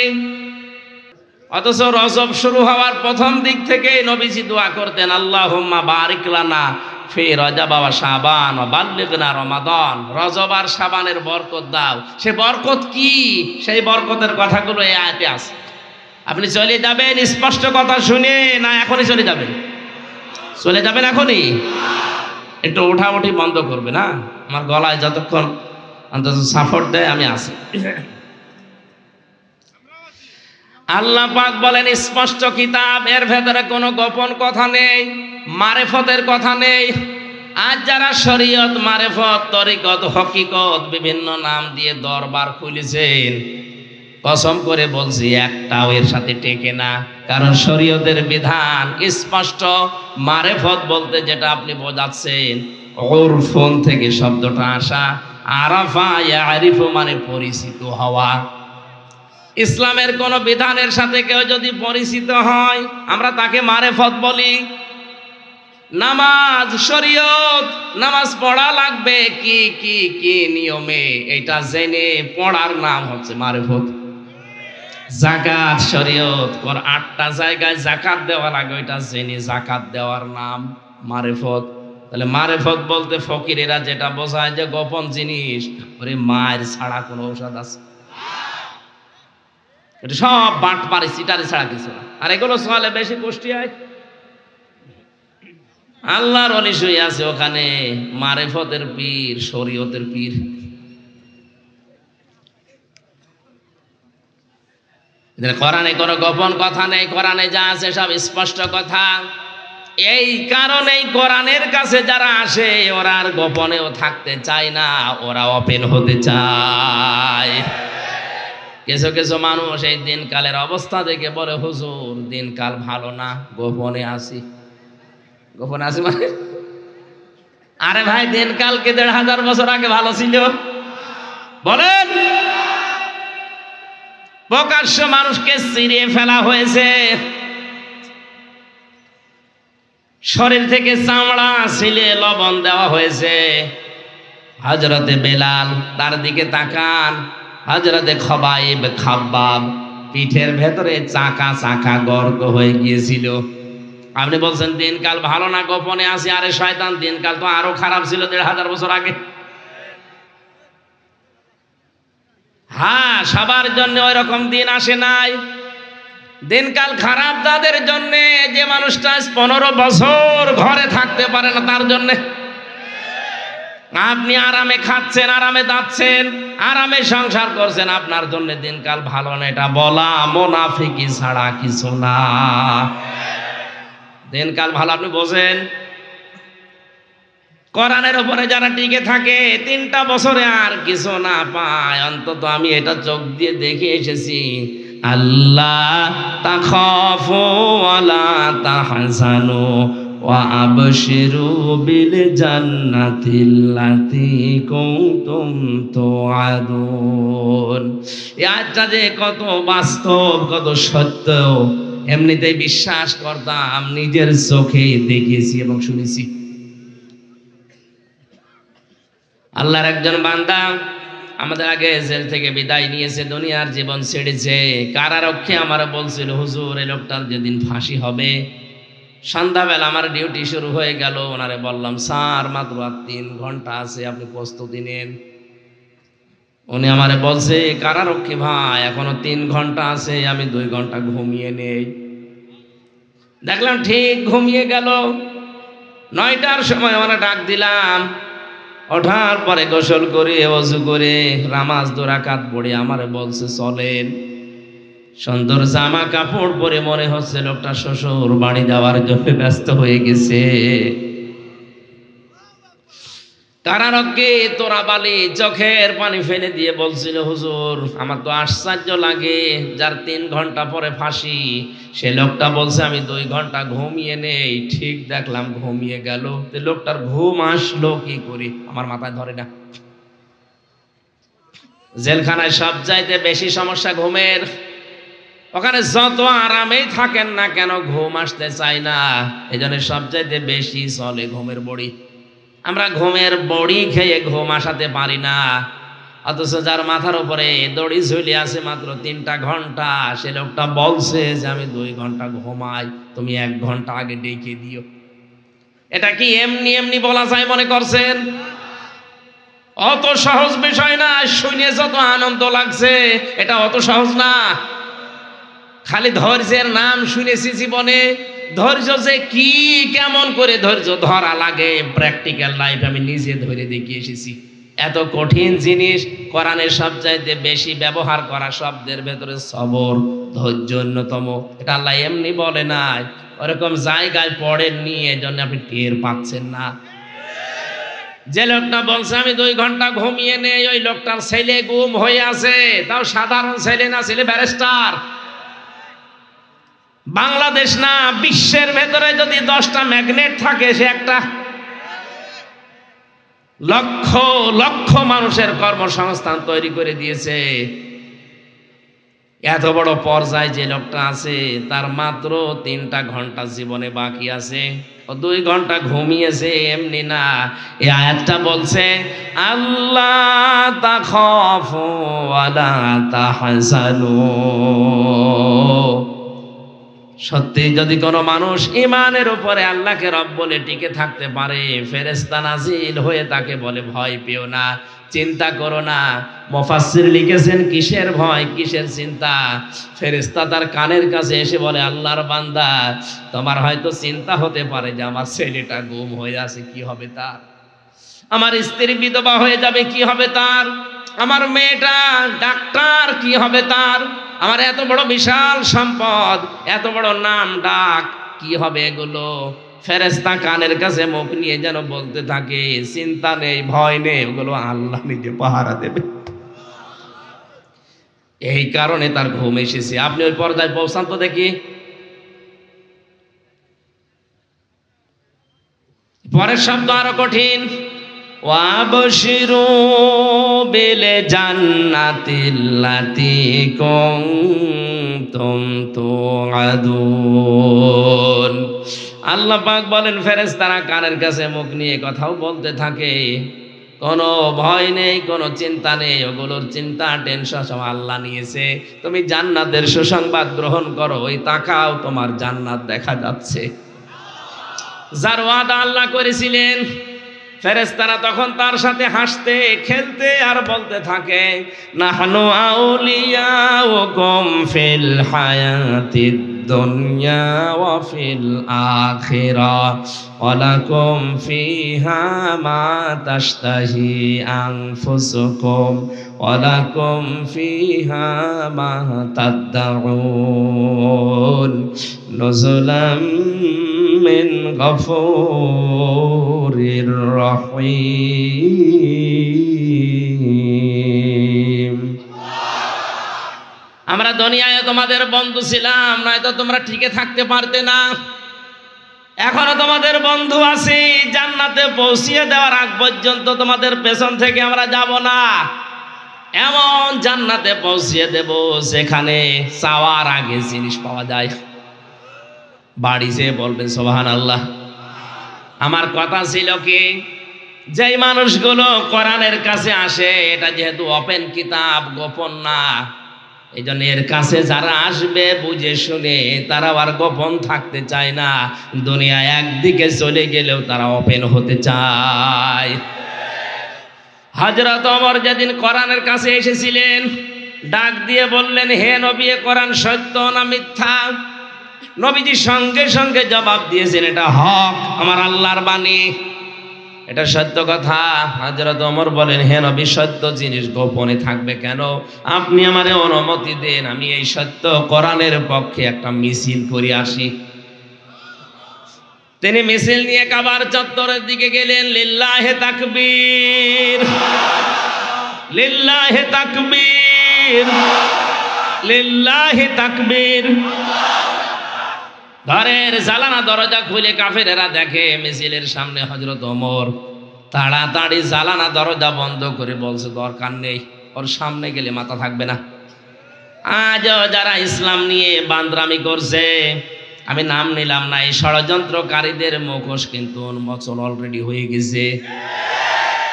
অথচ রজব শুরু হওয়ার প্রথম দিক থেকে নবীজি দোয়া করতেন, আল্লাহুম্মা বারিক লানা ফি রজব ওয়া শাবান ওয়া বাল্লিগনা রমাদান। রজব আর শাবানের বরকত দাও। সে বরকত কি? সেই বরকতের কথাগুলো এই আয়াতে আছে। আপনি চলে যাবেন স্পষ্ট কথা শুনে, না এখনই চলে যাবেন? চলে যাবেন এখনই? একটু ওঠাউঠি বন্ধ করবে না, আমার গলায় যতক্ষণ অন্তত সাপোর্ট দেয় আমি আছি। আল্লাহ পাক বলেন স্পষ্ট কিতাব, এর ভেতরে কোনো গোপন কথা নেই, মারেফতের কথা নেই। আজ যারা শরীয়ত, মারেফত, তরিকত, হকিকত বিভিন্ন নাম দিয়ে দরবার খুলেছেন, কসম করে বলছি একটাও এর সাথে টেকে না। কারণ শরীয়তের বিধান স্পষ্ট। মারেফত বলতে যেটা আপনি বোঝাচ্ছেন, উরফুন থেকে শব্দটা আসা, আরাফা ইয়ারিফু মানে পরিচিত হওয়া। ইসলামের কোন বিধানের সাথে কেউ যদি পরিচিত হয় আমরা তাকে মারেফত বলি। নামাজ, শরীয়ত, নামাজ পড়া লাগবে কি কি কি নিয়মে, এটা জেনে পড়ার নাম হচ্ছে মারেফত। যাকাত, শরীয়ত 8টা জায়গায় যাকাত দেওয়া লাগে, ওইটা জেনে যাকাত দেওয়ার নাম মারেফত। তাহলে মারেফত বলতে ফকিরেরা যেটা বোঝায় যে গোপন জিনিস, ওরে মায়ের ছাড়া কোনো ঔষধ আছে? এটা সব বাটপারি সিটারি ছাড়া কিছু না। আর এগুলো সোয়ালে বেশি পুষ্টি হয়। আল্লাহর ওলি শুয়ে আছে ওখানে, মারেফতের পীর, শরীয়তের পীর। কোরআনে কোনো গোপন কথা নেই, কোরআনে যা আছে সব স্পষ্ট কথা। এই কারণেই কোরআনের কাছে যারা আসে ওরা আর গোপনেও থাকতে চায় না, ওরা ওপেন হতে চায়। কিছু কিছু মানুষ এই দিনকালের অবস্থা দেখে বলে, হুজুর দিনকাল ভালো না, গোপনে আসি। গোপনে আসি মানে? আরে ভাই, দিনকালকে 1500 বছর আগে ভালো ছিল বলেন? প্রকাশ্য মানুষকে চিরিয়ে ফেলা হয়েছে, শরীর থেকে চামড়া ছিলে লবণ দেওয়া হয়েছে। হযরতে বেলাল, তার দিকে তাকান, হযরতে খবাইব, খাব্বাব, পিঠের ভেতরে চাকা চাকা গর্ত হয়ে গিয়েছিল। আপনি বলছেন দিনকাল ভালো না, গোপনে আসি। আরে শয়তান, দিনকাল তো আরো খারাপ ছিল 1500 বছর আগে। হ্যাঁ, সবার জন্য ওই রকম দিন আসে নাই। দিনকাল খারাপ তাদের জন্য যে মানুষটা 15 বছর ঘরে থাকতে পারে না, তার জন্য। আপনি আরামে খাচ্ছেন, আরামে যাচ্ছেন, আরামে সংসার করছেন, আপনার জন্য দিনকাল ভালো না। এটা বলা মুনাফিকি ছাড়া কিছু না। দিনকাল ভালো আপনি বোঝেন? কোরআনের উপরে যারা টিকে থাকে 3টা বছরে আর কিছু না পায়, অন্তত আমি এটা চোখ দিয়ে দেখে এসেছি। আল্লাহ তাখাফু ওয়ালা তাহজানু ওয়া আবশিরু বিল জান্নাতিল্লাতী কুনতুম তুআদুন। এই আয়াতটা যে কত বাস্তব, কত সত্য, এমনিতেই বিশ্বাস করতাম, নিজের চোখে দেখেছি এবং শুনেছি। আল্লাহর একজন বান্দা আমাদের আগে জেল থেকে বিদায় নিয়েছে, দুনিয়ার জীবন ছেড়েছে। কারারক্ষী আমার বলছিল, হুজুর এই লোকটার যেদিন ফাঁসি হবে, সন্ধ্যাবেলা আমার ডিউটি শুরু হয়ে গেল। ওনারে বললাম, স্যার মাত্র আর 3 ঘন্টা আছে, আপনি প্রস্তুতি নেন। উনি আমারে বলছে, কারারক্ষী ভাই এখনো 3 ঘন্টা আছে, আমি 2 ঘন্টা ঘুমিয়ে নেই। দেখলাম ঠিক ঘুমিয়ে গেল। 9টার সময় ওনারা ডাক দিলাম, ওঠার পরে গোসল করে ওযু করে নামাজ 2 রাকাত পড়ে আমারে বলছে, চলেন। সুন্দর জামা কাপড় পরে মনে হচ্ছে লোকটা শ্বশুর বাড়ি যাওয়ার জন্য ব্যস্ত হয়ে গেছে। কারারক্ষী তোরাবালি চোখের পানি ফেলে দিয়ে বলছিল, হুজুর আমার তো আশ্চর্য লাগে, যার 3 ঘন্টা পরে ফাঁসি সে লোকটা বলছে আমি 2 ঘন্টা ঘুমিয়ে নেই। ঠিক দেখলাম ঘুমিয়ে গেল। লোকটার ঘুম আসলো কি করে আমার মাথায় ধরে না। জেলখানায় সবচাইতে বেশি সমস্যা ঘুমের। ওখানে যত আরামেই থাকেন না কেন ঘুম আসতে চায় না, এই জন্য সবচাইতে বেশি চলে ঘুমের বড়ি। আমরা ঘুমের বড়ি খেয়ে ঘুম আসাতে পারি না, অথচ যার মাথার উপরে দড়ি ঝুলে আছে মাত্র 3টা ঘন্টা, সে লোকটা বলছে যে আমি 2 ঘন্টা ঘুমাই, তুমি 1 ঘন্টা আগে ডেকে দিও। এটা কি এমনি এমনি বলা যায় মনে করছেন? অত সহজ বিষয় না। শুনে যত আনন্দ লাগছে, এটা অত সহজ না। খালি ধৈর্যের নাম শুনেছি জীবনে, ধৈর্য যে কি, কেমন করে ধৈর্য ধরা লাগে, প্র্যাকটিক্যাল লাইফ আমি নিজে ধরে দেখিয়ে এসেছি। এত কঠিন জিনিস, কোরআনের সবচাইতে বেশি ব্যবহার করা শব্দের ভেতরে সবর, ধৈর্য অন্যতম। এটা আল্লাহ এমনি বলে নাই, ওরকম জায়গায় পড়েননি, এজন্য আপনি টের পাচ্ছেন না। যে লোকটা বলছে আমি 2 ঘন্টা ঘুমিয়ে নেই, ওই লোকটার ছেলে গুম হয়ে আছে, তাও সাধারণ ছেলে না, ছেলে ব্যারিস্টার। বাংলাদেশ না, বিশ্বের ভেতরে যদি 10টা ম্যাগনেট থাকে, সে একটা। লক্ষ লক্ষ মানুষের কর্মসংস্থান তৈরি করে দিয়েছে। এত বড় পর্যায়ে যে লোকটা আছে, তার মাত্র 3টা ঘন্টা জীবনে বাকি আছে, ও 2 ঘন্টা ঘুমিয়েছে এমনি না। এই আয়াতটা বলছে, আল্লাহ তাখাফু ওয়ালা তাহজানু। সত্যি যদি কোনো মানুষ ইমানের উপরে আল্লাহকে রব বলে টিকে থাকতে পারে, ফেরেশতা নাজিল হয়ে তাকে বলে ভয় পেও না, চিন্তা করো না। মুফাসসির লিখেছেন, কিসের ভয়, কিসের চিন্তা? ফেরেশতা তার কানের কাছে এসে বলে, আল্লাহর বান্দা, তোমার হয়তো চিন্তা হতে পারে যে আমার ছেলেটা গুম হয়ে আছে, কি হবে তার? আমার স্ত্রী বিধবা হয়ে যাবে, কি হবে তার? আমার মেয়েটা ডাক্তার, কি হবে তার? আমার এত বড় বিশাল সম্পদ, এত বড় নাম ডাক, কি হবে এগুলো? ফেরেশতা কানের কাছে মুখ নিয়ে যেন বলতে থাকে, চিন্তা নেই, ভয় নেই, ওগুলো আল্লাহ নিজে পাহারা দেবে। এই কারণে তার ঘুম এসেছে। আপনি ওই পর্যায়ে পৌঁছান তো দেখি। পরের শব্দ আরো কঠিন, ওয়াবশিরু বিল জান্নাতিল্লাতী কুনতুম তুআদুন। আল্লাহ পাক বলেন, ফেরেশতারা কানের কাছে মুখ নিয়ে কথাও বলতে থাকে, কোনো ভয় নেই, কোনো চিন্তা নেই, ওগুলোর চিন্তা টেনশন সব আল্লাহ নিয়েছে। তুমি জান্নাতের সুসংবাদ গ্রহণ করো, ওই তাকাও, তোমার জান্নাত দেখা যাচ্ছে। যার ওয়াদা আল্লাহ করেছিলেন, ফেরেশতারা তখন তার সাথে হাসতে খেলতে আর বলতে থাকে, নাহনু আউলিয়াউকুম ফিল হায়াতিদ দুনিয়া ওয়া ফিল আখিরাহ ওয়া লাকুম ফিহা মা তাশতাহি আনফুসুকুম ওয়া লাকুম ফিহা মা তাদউন নুজুলাম মিন গফুরির রহিম। আমরা দুনিয়ায় তোমাদের বন্ধু ছিলাম, নয়তো তোমরা টিকে থাকতে পারতে না। এখনো তোমাদের বন্ধু আছি, জান্নাতে পৌঁছিয়ে দেওয়ার আগ পর্যন্ত তোমাদের পেছন থেকে আমরা যাব না। এমন জান্নাতে পৌঁছিয়ে দেব যেখানে চাওয়ার আগে জিনিস পাওয়া যায়। বাড়ি যেয়ে বলবেন সুবহানাল্লাহ। আমার কথা ছিল কি, যেই মানুষগুলো কোরআনের কাছে আসে, এটা যেহেতু ওপেন কিতাব, গোপন না, এই জন্য এর কাছে যারা আসবে বুঝে শুনে, তারা আর গোপন থাকতে চায় না। দুনিয়া একদিকে চলে গেলেও তারা ওপেন হতে চায়। হযরত ওমর যেদিন কোরআনের কাছে এসেছিলেন, ডাক দিয়ে বললেন, হে নবী, এ কোরআন সত্য না মিথ্যা? নবীজি সঙ্গে সঙ্গে জবাব দিয়েছেন, এটা হক, আমার আল্লাহর বাণী, এটা সত্য কথা। হযরত ওমর বলেন, হে নবী, সত্য জিনিস গোপনে থাকবে কেন? আপনি আমারে অনুমতি দেন, আমি এই সত্য কোরআনের পক্ষে একটা মিছিল করে আসি। তিনি মিছিল নিয়ে কাবার চত্বরের দিকে গেলেন। লিল্লাহে তাকবীর, লিল্লাহে তাকবীর, লিল্লাহে তাকবীর। ঘরের জানালা দরজা খুলে কাফেরেরা দেখে মিছিলের সামনে হযরত ওমর। তাড়াতাড়ি জানালা দরজা বন্ধ করে বলছে, দরকার নেই, ওর সামনে গেলে মাথা থাকবে না। আজও যারা ইসলাম নিয়ে বান্দরামি করছে, আমি নাম নিলাম না, এই ষড়যন্ত্রকারীদের মুখোশ কিন্তু উন্মোচন অলরেডি হয়ে গেছে।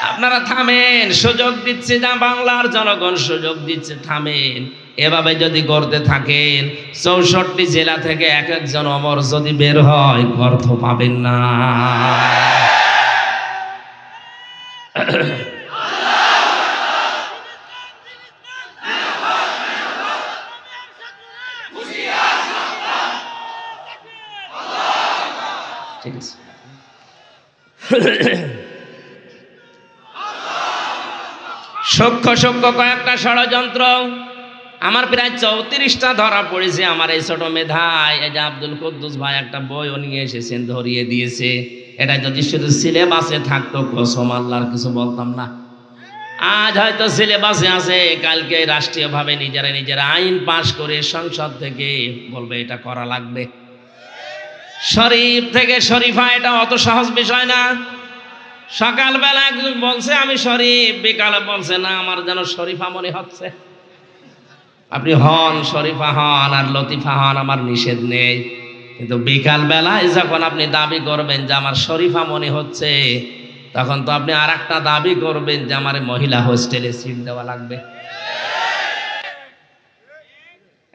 আপনারা থামেন, সুযোগ দিচ্ছে যা বাংলার জনগণ সুযোগ দিচ্ছে, থামেন। এভাবে যদি করতে থাকেন, 64 জেলা থেকে এক একজন ওমর যদি বের হয়, অর্থ পাবেন না। ঠিক আছে। সূক্ষ্ম সূক্ষ্ম কয়েকটা ষড়যন্ত্র আমার প্রায় 34টা ধরা পড়েছে আমার এই ছোট মেধায়। এই যে আব্দুল কুদ্দুস ভাই একটা বইও নিয়ে এসেছেন, ধরিয়ে দিয়েছে। এটা যদি শুধু সিলেবাসে থাকতো, কসম আল্লাহর কিছু বলতাম না। আজ হয়তো সিলেবাসে আছে, কালকে রাষ্ট্রীয়ভাবে নিজেরা আইন পাশ করে সংসদ থেকে বলবে এটা করা লাগবে। শরীফ থেকে শরীফা, এটা অত সহজ বিষয় না। সকালবেলা একজন বলছে আমি শরীফ, বিকালে বলছে না আমার যেন শরীফা মনে হচ্ছে। আপনি হন, শরীফা হন আর লতিফা হন, আমার নিষেধ নেই, কিন্তু বিকাল বেলায় যখন আপনি দাবি করবেন যে আমার শরীফা মনে হচ্ছে, তখন তো আপনি আর একটা দাবি করবেন যে আমার মহিলা হোস্টেলে সিট দেওয়া লাগবে।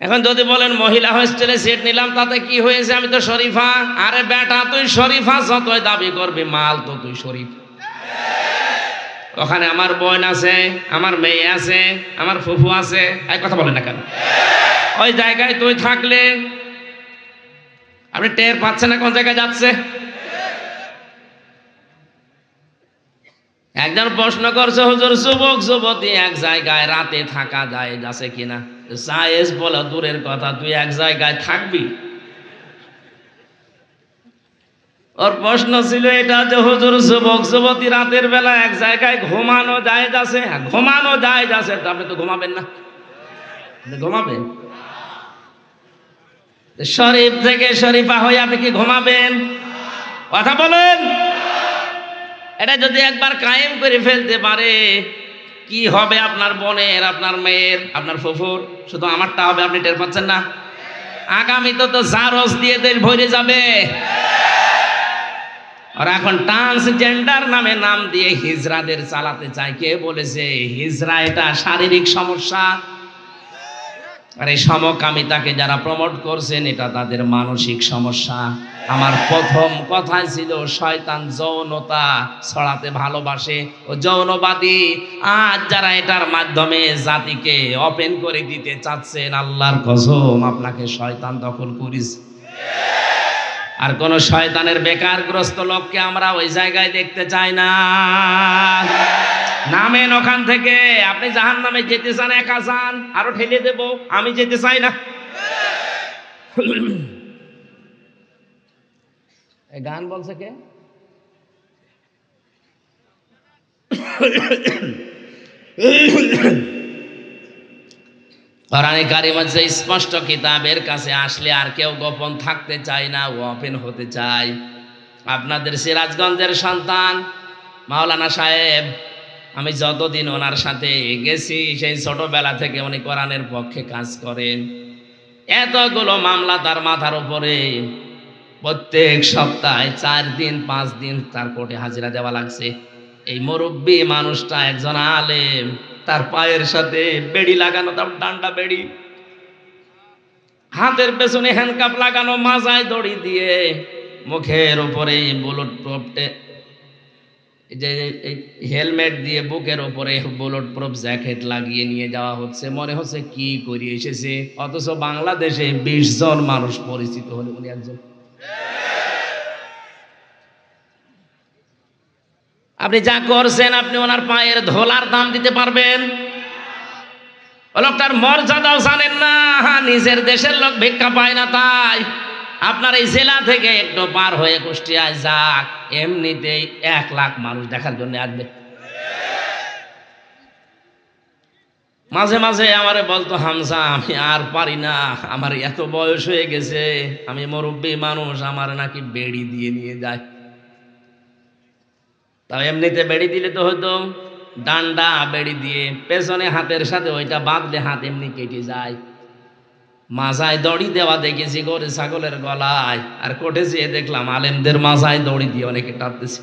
এখন যদি বলেন মহিলা হোস্টেলে সিট নিলাম তাতে কি হয়েছে, আমি তো শরীফা। আরে বেটা, তুই শরীফা যতই দাবি করবি, মাল তো তুই শরীফ। ওখানে আমার বোন আছে, আমার মেয়ে আছে, আমার ফুফু আছে, এই কথা বলে না কেন? ওই জায়গায় তুই থাকলে আপনি টের পাচ্ছেন না কোন জায়গায় যাচ্ছে। একজন প্রশ্ন করছে, হুজুর, যুবক যুবতী এক জায়গায় রাতে থাকা যায় যাচ্ছে কিনা? জায়েজ বলা দূরের কথা, তুই এক জায়গায় থাকবি? ওর প্রশ্ন ছিল এটা যে হুজুর, যুবক যুবতী রাতের বেলা এক জায়গায় ঘুমানো যায় যাচ্ছে। ঘুমানো যায় যাচ্ছে, আপনি তো ঘুমাবেন না, ঘুমাবেন? শরীফ থেকে শরীফা হয়ে আপনি কি ঘুমাবেন? কথা বলেন। এটা যদি একবার কায়েম করে ফেলতে পারে, কি হবে আপনার বোনের, আপনার মেয়ের, আপনার ফুফুর? শুধু আমারটা হবে, আপনি টের পাচ্ছেন না? আগামী তো জারজ দিয়ে দেশ ভরে যাবে। আর এখন ট্রান্সজেন্ডার নামে নাম দিয়ে হিজড়াদের চালাতে চায়। কে বলেছে হিজড়া এটা শারীরিক সমস্যা? আর এই সমকামিতাকে যারা প্রমোট করছেন, এটা তাদের মানসিক সমস্যা। আমার প্রথম কথা ছিল শয়তান যৌনতা ছড়াতে ভালোবাসে ও যৌনবাদী। আজ যারা এটার মাধ্যমে জাতিকে ওপেন করে দিতে চাচ্ছেন, আল্লাহর কসম আপনাকে শয়তান দখল করিস। আর কোন শয়তানের বেকারগ্রস্ত লোককে আমরা ওই জায়গায় দেখতে চাই না। নামেন ওখান থেকে। আপনি জাহান্নামে যেতে চান, একা যান, আরো ঠেলে দেব, আমি যেতে চাই না। এই গান বলছে কে? কোরআনে কারিম আছে স্পষ্ট কিতাবের কাছে আসলে আর কেউ গোপন থাকতে চায় না, ওপেন হতে চায়। আপনাদের সিরাজগঞ্জের সন্তান মাওলানা সাহেব, আমি যতদিন ওনার সাথে গেছি সেই ছোটবেলা থেকে উনি কোরআনের পক্ষে কাজ করেন। এতগুলো মামলা তার মাথার উপরে, প্রত্যেক সপ্তাহে 4 দিন 5 দিন তার কোর্টে হাজিরা দেওয়া লাগছে। এই মুরব্বী মানুষটা একজন আলেম, তার পায়ের সাথে বেড়ি লাগানো, তার ডান্ডা বেড়ি, হাতের পেছনে হ্যান্ডকাপ লাগানো, মাজায় দড়ি দিয়ে, মুখের উপরে বুলেট প্রুফ যে হেলমেট দিয়ে বুকের উপরে বুলেট প্রুফ জ্যাকেট লাগিয়ে নিয়ে যাওয়া হচ্ছে। মনে হচ্ছে কি করে এসেছে, অথচ বাংলাদেশে 20 জন মানুষ পরিচিত হলে উনি একজন। আপনি যা করছেন, আপনি ওনার পায়ের ধোলার দাম দিতে পারবেন? লোকটার মর্যাদাও জানেন না। নিজের দেশের লোক ভিক্ষা পায় না, তাই আপনার এই জেলা থেকে একটু পার হয়ে কুষ্টিয়ায় যাক, এমনিতেই 1 লাখ মানুষ দেখার জন্য আসবে। মাঝে মাঝে আমারে বলতো, হামজা আমি আর পারি না, আমার এত বয়স হয়ে গেছে, আমি মুরব্বী মানুষ, আমার নাকি বেড়ি দিয়ে নিয়ে যায়। তাও এমনিতে বেড়ি দিলে তো হয়তো ডান্ডা বেড়ি দিয়ে পেছনে হাতের সাথে ওইটা বাঁধলে হাত এমনি কেটে যায়। মাজায় দড়ি দেওয়া দেখেছি গরু ছাগলের গলায়, আর কোর্টে যেয়ে দেখলাম আলেমদের মাজায় দড়ি দিয়ে অনেকে টানতেছে।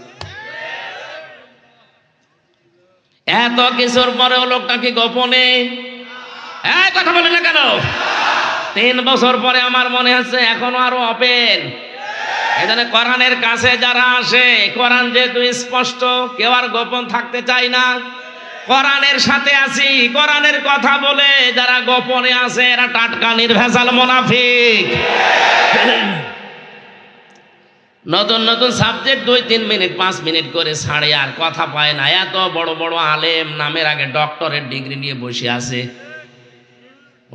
এত কিছুর পরেও লোকটাকে গোপনে কথা বলে না কেন? 3 বছর পরে আমার মনে হচ্ছে এখনো আরো ওপেন। এখানে কোরআনের কাছে যারা আসে, কোরআন যেহেতু স্পষ্ট, কেউ আর গোপন থাকতে চায় না। কোরআনের সাথে আছি, কোরআনের কথা বলে যারা গোপনে আছে এরা টাটকা নির্ভেজাল মুনাফিক। নতুন নতুন সাবজেক্ট 2-3 মিনিট 5 মিনিট করে ছাড়ে, আর কথা পায় না। এত বড় বড় আলেম, নামের আগে ডক্টরেট ডিগ্রি নিয়ে বসে আছে।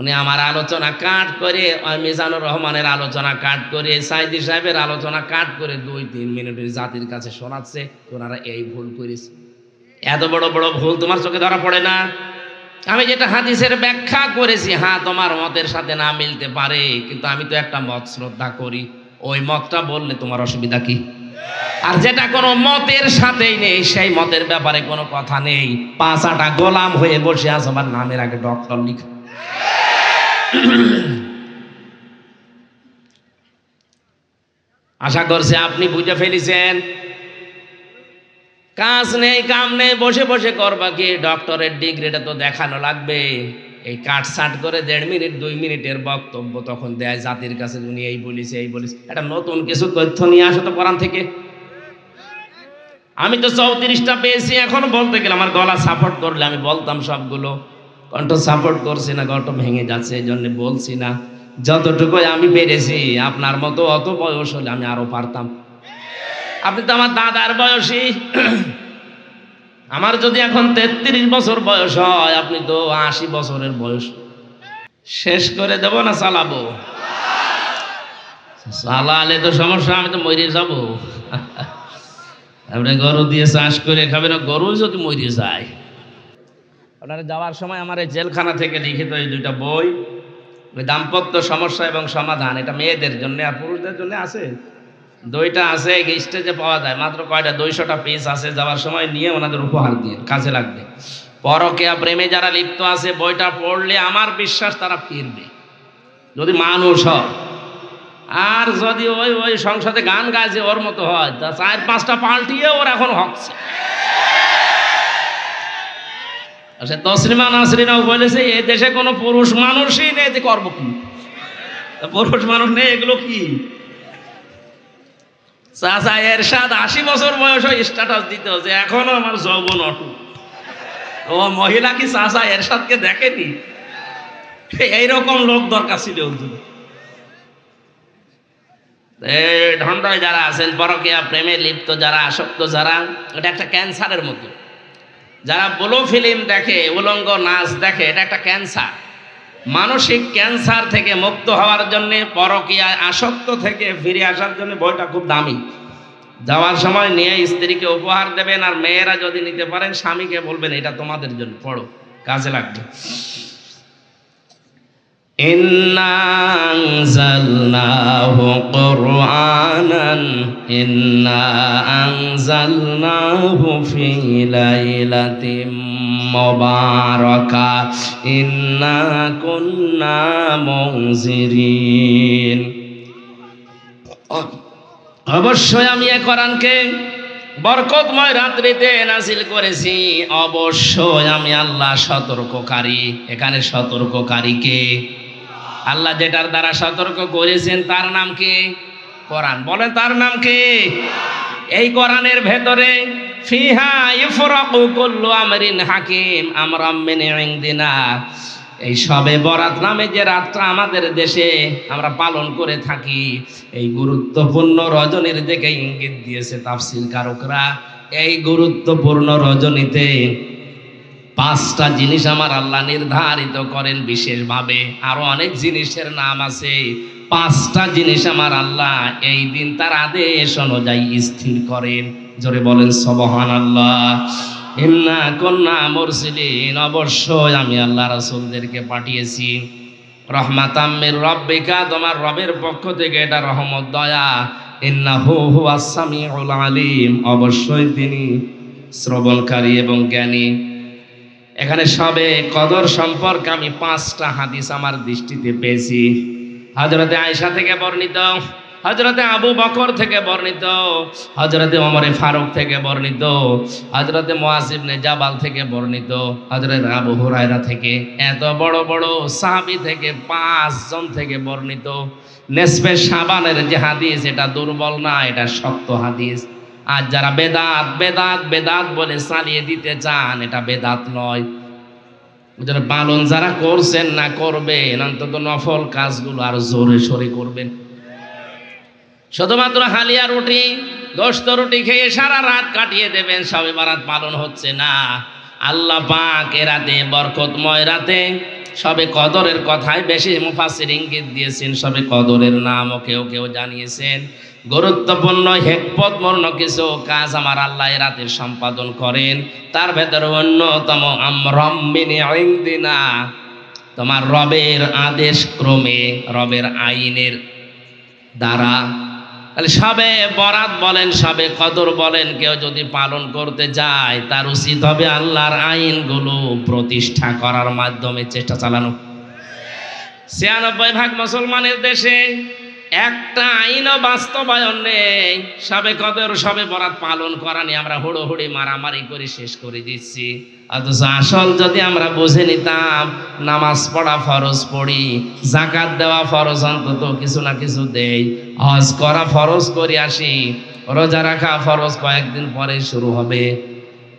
উনি আমার আলোচনা কাট করে, মিজানুর রহমানের আলোচনা কাট করে, সাইদি সাহেবের আলোচনা কাট করে 2-3 মিনিটের জাতির কাছে শোনাচ্ছে ওনারা এই ভুল করেছে। এত বড় বড় ভুল তোমার চোখে ধরা পড়ে না? আমি যেটা হাদিসের ব্যাখ্যা করেছি, হ্যাঁ তোমার মতের সাথে না মিলতে পারে, কিন্তু আমি তো একটা মত শ্রদ্ধা করি, ওই মতটা বললে তোমার অসুবিধা কি? আর যেটা কোনো মতের সাথেই নেই, সেই মতের ব্যাপারে কোনো কথা নেই, 5-8টা গোলাম হয়ে বসে আছে, আমার নামের আগে ডক্টর লিখা। আশা করছি আপনি বুঝে ফেলেছেন। কাজ নেই কাম নেই, বসে বসে করবা কি? ডক্টরের ডিগ্রিটা তো দেখানো লাগবে। এই কাটসাট করে 1.5 মিনিট 2 মিনিটের বক্তব্য তখন দেয় জাতির কাছে, উনি এই বলিছে এই বলিছে। এটা নতুন কিছু তথ্য নিয়ে আসো তো কোরআন থেকে। আমি তো 34টা পেয়েছি, এখন বলতে গেলে আমার গলা সাপোর্ট করলে আমি বলতাম সবগুলো। কণ্ঠ সাপোর্ট করছি না, কণ্ঠ ভেঙে যাচ্ছে, এই জন্য বলছি না। যতটুকু আমি পেরেছি, আপনার মতো অত বয়স হলে আমি আরো পারতাম। আপনি তো আমার দাদার বয়সী। আমার যদি এখন 33 বছর বয়স হয়, আপনি তো 80 বছরের বয়স। শেষ করে দেব না চালাবো? চালালে তো সমস্যা, আমি তো মরে যাবো। আপনি গরু দিয়ে চাষ করে খাবেন, গরু যদি মরে যায়। আপনারা যাওয়ার সময় আমার এই জেলখানা থেকে লিখিত এই 2টা বই, ওই দাম্পত্য সমস্যা এবং সমাধান, এটা মেয়েদের জন্য আর পুরুষদের জন্য আছে। 2টা আছে, স্টেজে পাওয়া যায়, মাত্র কয়টা 200টা পিস আছে। যাওয়ার সময় নিয়ে ওনাদের উপহার দিয়ে, কাজে লাগবে। পরকীয়া প্রেমে যারা লিপ্ত আছে, বইটা পড়লে আমার বিশ্বাস তারা ফিরবে, যদি মানুষ হয়। আর যদি ওই সংসদে গান গাইছে ওর মতো হয়, তা 4-5টা পাল্টিয়ে ওর এখন হচ্ছে। সে তসলিমা নাসরিনাও বলেছে, এ দেশে কোনো পুরুষ মানুষই নেই, যে করবো কি? পুরুষ মানুষ নেই, এগুলো কি? চাচা এরশাদ 80 বছর বয়স স্ট্যাটাস দিত যে এখনো আমার যৌবন অটুট। ও মহিলা কি চাচা এরশাদকে দেখেনি? এইরকম লোক দরকার ছিল। ঢন্ডায় যারা আছেন, পরকীয়া প্রেমে লিপ্ত যারা, আসক্ত যারা, এটা একটা ক্যান্সারের মতো। যারা ব্লু ফিল্ম দেখে, উলঙ্গ নাচ দেখে, এটা একটা ক্যান্সার। মানসিক ক্যান্সার থেকে মুক্ত হওয়ার জন্য, পরকীয়ায় আসক্ত থেকে ফিরে আসার জন্য বইটা খুব দামি। যাওয়ার সময় নিয়ে স্ত্রীকে উপহার দেবেন, আর মেয়েরা যদি নিতে পারেন স্বামীকে বলবেন এটা তোমাদের জন্য, পড়ো, কাজে লাগবে। ইন্না আনজালনাহু কুরআনান ইন্না আনজালনাহু ফি লাইলাতিন মুবারাকা ইন্না কুন্না মুনজিরিন। অবশ্যই আমি এই কোরআনকে বরকতময় রাত্রিতে নাজিল করেছি, অবশ্যই আমি আল্লাহ সতর্ককারী। এখানে সতর্ককারী কে? আল্লাহ যেটার দ্বারা সতর্ক করেছেন তার নাম কি? কোরআন। বলেন তার নাম কি? এই কোরআনের ভেতরে ফিহা ইফরাকু কুল্লু আমরিন হাকিম আমরাম মিন ইনদিনা, এই শবে বরাত নামে যে রাতটা আমাদের দেশে আমরা পালন করে থাকি, এই গুরুত্বপূর্ণ রজনীর দিকে ইঙ্গিত দিয়েছে তাফসীর কারকরা। এই গুরুত্বপূর্ণ রজনীতে 5টা জিনিস আমার আল্লাহ নির্ধারিত করেন বিশেষভাবে। আরো অনেক জিনিসের নাম আছে, 5টা জিনিস আমার আল্লাহ এই দিন তার আদেশ অনুযায়ী স্থির করেন। জোরে বলেন সুবহানাল্লাহ। ইন্না কুন্না মুরসিলিন, অবশ্যই আমি আল্লাহ রাসূলদেরকে পাঠিয়েছি রহমাতাম মির রাব্বিকা, তোমার রবের পক্ষ থেকে এটা রহমত দয়া। ইন্নাহু হুয়াস সামিউল আলিম, অবশ্যই তিনি শ্রবণকারী এবং জ্ঞানী। এখানে সবে কদর সম্পর্কে আমি 5টা হাদিস আমার দৃষ্টিতে পেয়েছি। হযরতে আয়েশা থেকে বর্ণিত, হযরতে আবু বকর থেকে বর্ণিত, হযরতে ওমর ফারুক থেকে বর্ণিত, হযরতে মুআজ ইবনে জাবাল থেকে বর্ণিত, হযরতে আবু হুরায়রা থেকে, এত বড় বড় সাহাবী থেকে 5 জন থেকে বর্ণিত। নেসফে শাবানের যে হাদিস এটা দুর্বল না, এটা শক্ত হাদিস। আর যারা বেদাত বেদাত বেদাত বলে চালিয়ে দিতে চান, এটা বেদাত নয়। পালন যারা করছেন না করবেন, অন্তত নফল কাজগুলো আর জোরে সোরে করবেন। শুধুমাত্র হালিয়া রুটি, গোশত রুটি খেয়ে সারা রাত কাটিয়ে দেবেন, শবে বরাত পালন হচ্ছে না। আল্লাহ পাক এ রাতে, বরকতময় রাতে, শবে কদরের কথায় বেশি মুফাসসির ইঙ্গিত দিয়েছেন। শবে কদরের নামও কেউ কেউ জানিয়েছেন। গুরুত্বপূর্ণ হিকমতপূর্ণ কিছু কাজ আমার আল্লাহ এ রাতে সম্পাদন করেন। তার ভেতরে অন্যতম আমরাম মিন ইনদিনা, তোমার রবের আদেশ ক্রমে, রবের আইনের দ্বারা। তাহলে শবে বরাত বলেন, শবে কদর বলেন, কেউ যদি পালন করতে যায় তার উচিত হবে আল্লাহর আইনগুলো প্রতিষ্ঠা করার মাধ্যমে চেষ্টা চালানো। 96% মুসলমানের দেশে একটা আইনও বাস্তবায়ন নেই। শবে কদর শবে বরাত পালন করা নিয়ে আমরা হুড়োহুড়ি মারামারি করে শেষ করে দিচ্ছি। অথচ আসল যদি আমরা বুঝে নিতাম, নামাজ পড়া ফরজ পড়ি, যাকাত দেওয়া ফরজ অন্তত কিছু না কিছু দেই, হজ করা ফরজ করে আসি, রোজা রাখা ফরজ কয়েকদিন পরে শুরু হবে।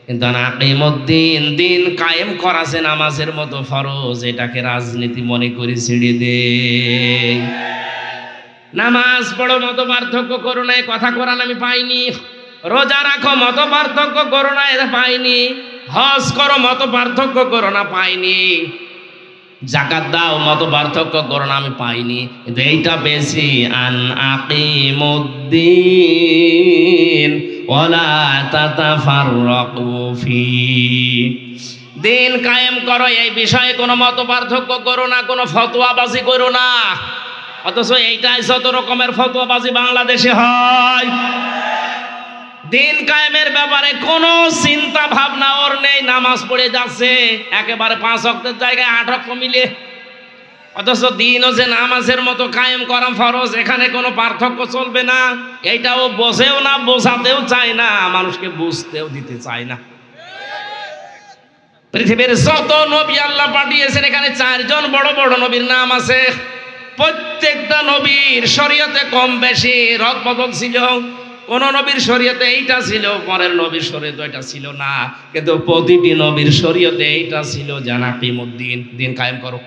কিন্তু আকিমুদ্দিন, দিন কায়েম করা যে নামাজের মতো ফরজ, এটাকে রাজনীতি মনে করে ছেড়ে দেই। নামাজ পড়ো মত পার্থক্য করো না, কথা কোরআন আমি পাইনি। রোজা রাখো মত পার্থক্য করো না, এটা পাইনি। হজ করো মত পার্থক্য করো না, পাইনি। যাকাত দাও মত পার্থক্য করো না, আমি পাইনি। কিন্তু এইটা বেশি, আন আকিমুদ্দিন ওয়ালা তাতাফাররাকু ফি, দিন কায়েম করো, এই বিষয়ে কোনো মত পার্থক্য করো না, কোনো ফতোয়াবাজি করো না। অথচ এইটাই যত রকমের ফতোয়াবাজি বাংলাদেশে হয়। দিন কায়েমের ব্যাপারে কোনো চিন্তা ভাবনা ওর নেই, নামাজ পড়ে যাচ্ছে একেবারে 5 ওয়াক্তের জায়গায় 8 ওয়াক্ত মিলে। অথচ দিনও যে নামাজের মতো কায়েম করা ফরজ, এখানে কোনো পার্থক্য চলবে না। এইটাও বোঝেও না, বোঝাতেও চায় না, মানুষকে বুঝতেও দিতে চায় না। পৃথিবীর যত নবী আল্লাহ পাঠিয়েছেন, এখানে 4 জন বড় বড় নবীর নাম আছে। প্রত্যেকটা নবীর শরীয়তে কম বেশি রদবদল ছিল। কোন নবীর শরীয়তে এইটা ছিল, পরের নবীর শরীয়তে এটা ছিল না। কিন্তু প্রতিটি নবীর শরীয়তে এইটা ছিল, জানাকিমুদ্দিন, দিন কায়েম করো।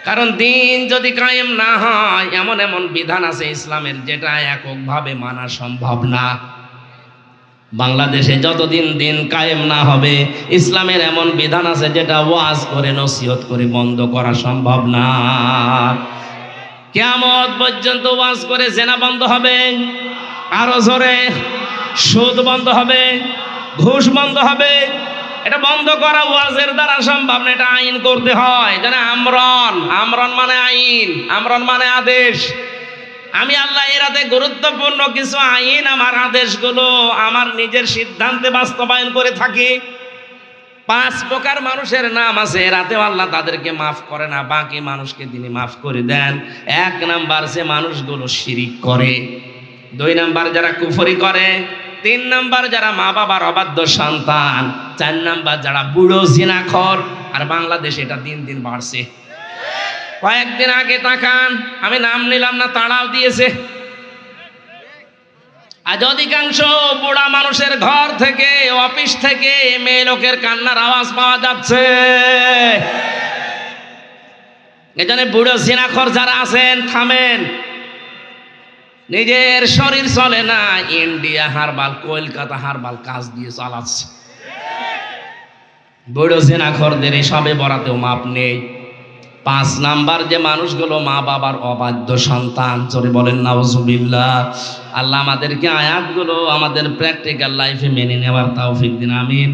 কারণ দিন যদি কায়েম না হয়, এমন এমন বিধান আছে ইসলামের যেটা এককভাবে মানা সম্ভব না। বাংলাদেশে যতদিন দিন কায়েম না হবে, ইসলামের এমন বিধান আছে যেটা ওয়াজ করে নসিহত করে বন্ধ করা সম্ভব না। কিয়ামত পর্যন্ত ওয়াজ করে জেনা বন্ধ হবে? আরো জোরে। সুদ বন্ধ হবে, ঘুষ বন্ধ হবে। এটা বন্ধ করা ওয়াজের দ্বারা সম্ভব না, এটা আইন করতে হয়। যেন আমরণ, আমরণ মানে আইন, আমরণ মানে আদেশ। আমি আল্লাহ এরাতে গুরুত্বপূর্ণ কিছু আইন, আমার আদেশগুলো আমার নিজের সিদ্ধান্তে বাস্তবায়ন করে থাকি। 5 প্রকার মানুষের নাম আছে, এরাতে আল্লাহ তাদেরকে মাফ করে না, বাকি মানুষকে তিনি মাফ করে দেন। 1 নাম্বার যে মানুষগুলো শিরিক করে, 2 নাম্বার যারা কুফরি করে, 3 নাম্বার যারা মা বাবার অবাধ্য সন্তান, 4 নাম্বার যারা বুড়ো জিনাখোর। আর বাংলাদেশে এটা দিন দিন বাড়ছে। কয়েকদিন আগে তাকান, আমি নাম নিলাম না, তাড়াও দিয়েছে। আজ অধিকাংশ বুড়া মানুষের ঘর থেকে, অফিস থেকে মেয়ে লোকের কান্নার আওয়াজ পাওয়া যাচ্ছে। এজন্য বুড়ো জিনাখোর যারা আছেন, থামেন। নিজের শরীর চলে না, ইন্ডিয়া হারবাল, কলকাতা হারবাল কাজ দিয়ে চালাচ্ছে। বুড়ো জিনাখোরদের সবে বরাতেও মাপ নেই। 5 নাম্বার যে মানুষগুলো মা বাবার অবাধ্য সন্তান, জোরে বলেন নাউজুবিল্লাহ। আল্লাহ আমাদেরকে আয়াতগুলো আমাদের প্র্যাকটিক্যাল লাইফে মেনে নেওয়ার তৌফিক দিন, আমিন।